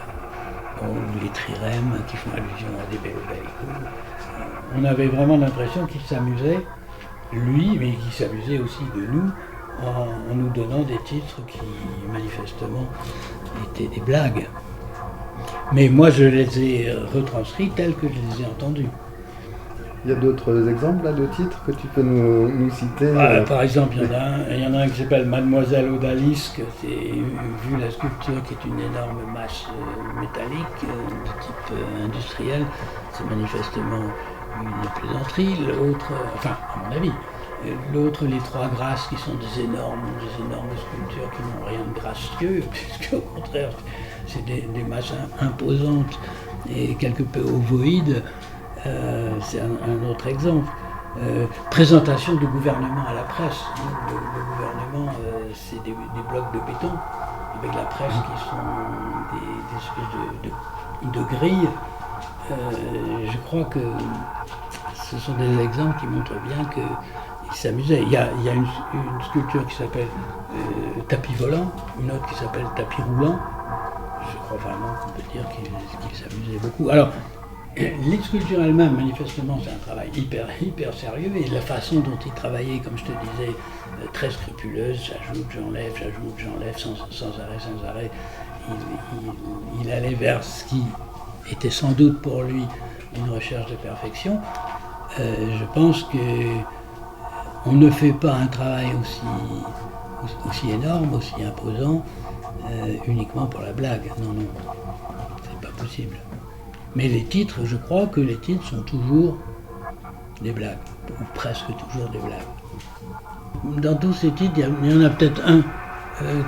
ou les trirèmes qui font allusion à des bellicos. On avait vraiment l'impression qu'il s'amusait, lui, mais qu'il s'amusait aussi de nous, en nous donnant des titres qui, manifestement, étaient des blagues. Mais moi, je les ai retranscrits tels que je les ai entendus. Il y a d'autres exemples là, de titres que tu peux nous citer? Par exemple, il y en a un qui s'appelle Mademoiselle Odalisque, c'est vu la sculpture qui est une énorme masse métallique de type industriel, c'est manifestement une plaisanterie. L'autre, enfin à mon avis, l'autre, les trois grâces qui sont des énormes sculptures qui n'ont rien de gracieux, puisqu'au contraire c'est des masses imposantes et quelque peu ovoïdes. C'est un autre exemple. Présentation du gouvernement à la presse. Le gouvernement, c'est des blocs de béton avec la presse qui sont des espèces de grilles. Je crois que ce sont des exemples qui montrent bien qu'ils s'amusaient. Il y a une sculpture qui s'appelle tapis volant, une autre qui s'appelle tapis roulant. crois vraiment qu'on peut dire qu'il s'amusait beaucoup. Alors, les sculptures elles-mêmes, manifestement, c'est un travail hyper sérieux, et la façon dont il travaillait, comme je te disais, très scrupuleuse, j'ajoute, j'enlève, sans arrêt. Il allait vers ce qui était sans doute pour lui une recherche de perfection. Je pense qu'on ne fait pas un travail aussi énorme, aussi imposant, uniquement pour la blague. Non, c'est pas possible. Mais les titres, je crois que les titres sont toujours des blagues, ou presque toujours des blagues. Dans tous ces titres, il y en a peut-être un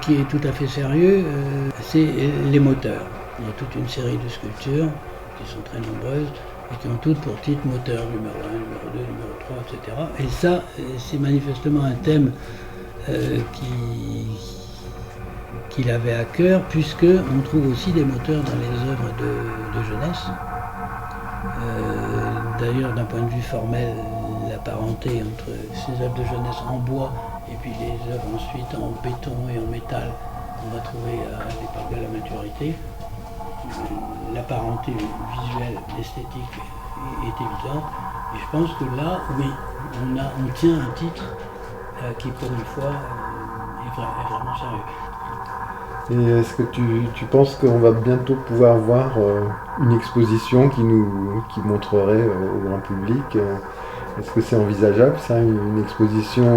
qui est tout à fait sérieux, c'est les moteurs. Il y a toute une série de sculptures qui sont très nombreuses et qui ont toutes pour titre moteur numéro 1, numéro 2, numéro 3, etc. Et ça, c'est manifestement un thème qu'il avait à cœur, puisqu'on trouve aussi des moteurs dans les œuvres de jeunesse. D'ailleurs, d'un point de vue formel, la parenté entre ces œuvres de jeunesse en bois et puis les œuvres ensuite en béton et en métal qu'on va trouver à l'époque de la maturité, la parenté visuelle, esthétique est évidente. Et je pense que là, oui, on tient un titre qui, pour une fois, est vraiment sérieux. Et est-ce que tu penses qu'on va bientôt pouvoir voir une exposition qui montrerait au grand public est-ce que c'est envisageable, ça, une exposition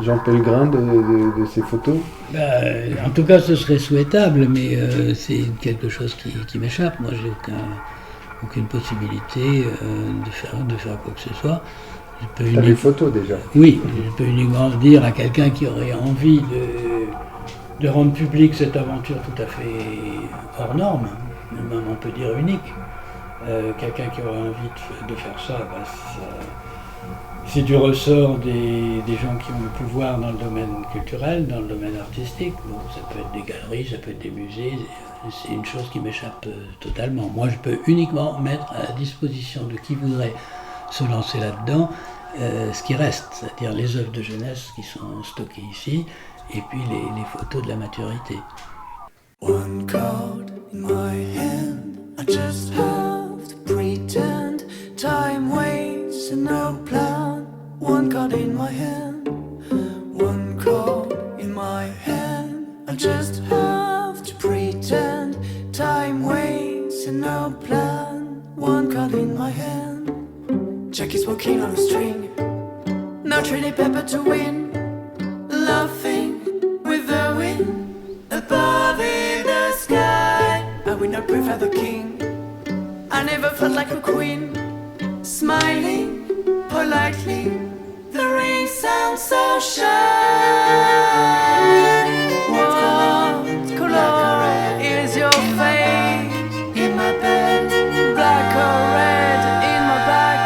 Jean Pellegrin de ces photos? En tout cas, ce serait souhaitable, mais c'est quelque chose qui m'échappe. Moi, j'ai aucune possibilité de faire quoi que ce soit. T'as les photos déjà? Oui, je peux uniquement dire à quelqu'un qui aurait envie de rendre public cette aventure tout à fait hors norme, même on peut dire unique. Quelqu'un qui aurait envie de faire ça, c'est du ressort des gens qui ont le pouvoir dans le domaine culturel, dans le domaine artistique. Bon, ça peut être des galeries, ça peut être des musées, c'est une chose qui m'échappe totalement. Moi, je peux uniquement mettre à la disposition de qui voudrait se lancer là-dedans ce qui reste, c'est-à-dire les œuvres de jeunesse qui sont stockées ici, et puis les photos de la maturité. One card in my hand, I just have to pretend. Time waits and no plan. One card in my hand, one card in my hand, I just have to pretend. Time waits and no plan. One card in my hand. Jack is walking on a string, no Chili Pepper to win. Laughing with the wind above in the sky. I will not prefer the king, I never felt like a queen. Smiling politely, the ring sounds so shy. What color is your face? In my bed, black or red. In my back,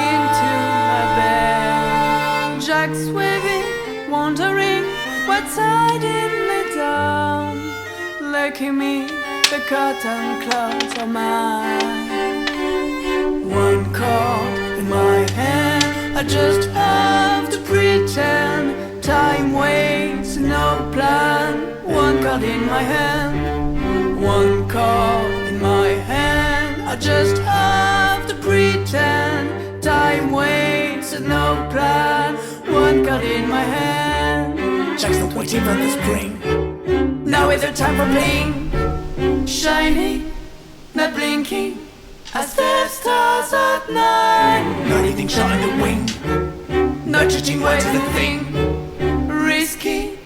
into my bed. Jack's waving, wondering what side it lay down. Lucky me, the cotton clouds are mine. One card in my hand, I just have to pretend. Time waits, no plan. One card in my hand, one card in my hand, I just have to pretend. Time waits, no plan. One card in my hand. Jack's not waiting for the spring, now is the time for playing. Shining, not blinking, I step stars at night. Not even shot on the wing, not judging what is the thing. Risky,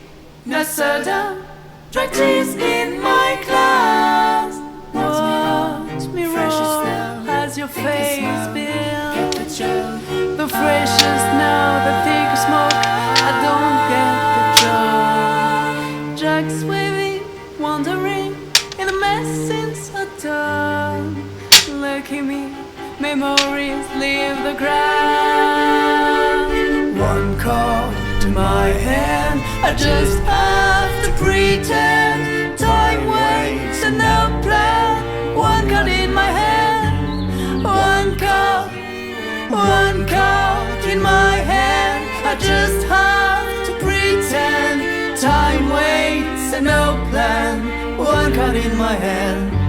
not certain, drag tears in my class. Watch me roll as your face builds. The freshest now, the thicker smoke, I don't get the joke. Jack's waving, wandering in a mess since I done. Lucky me, memories leave the ground. One card to my hand, I just have to pretend. Time waits and no plan. One card in my hand, one card in my hand, I just have to pretend. Time waits and no plan. One card cut in my hair.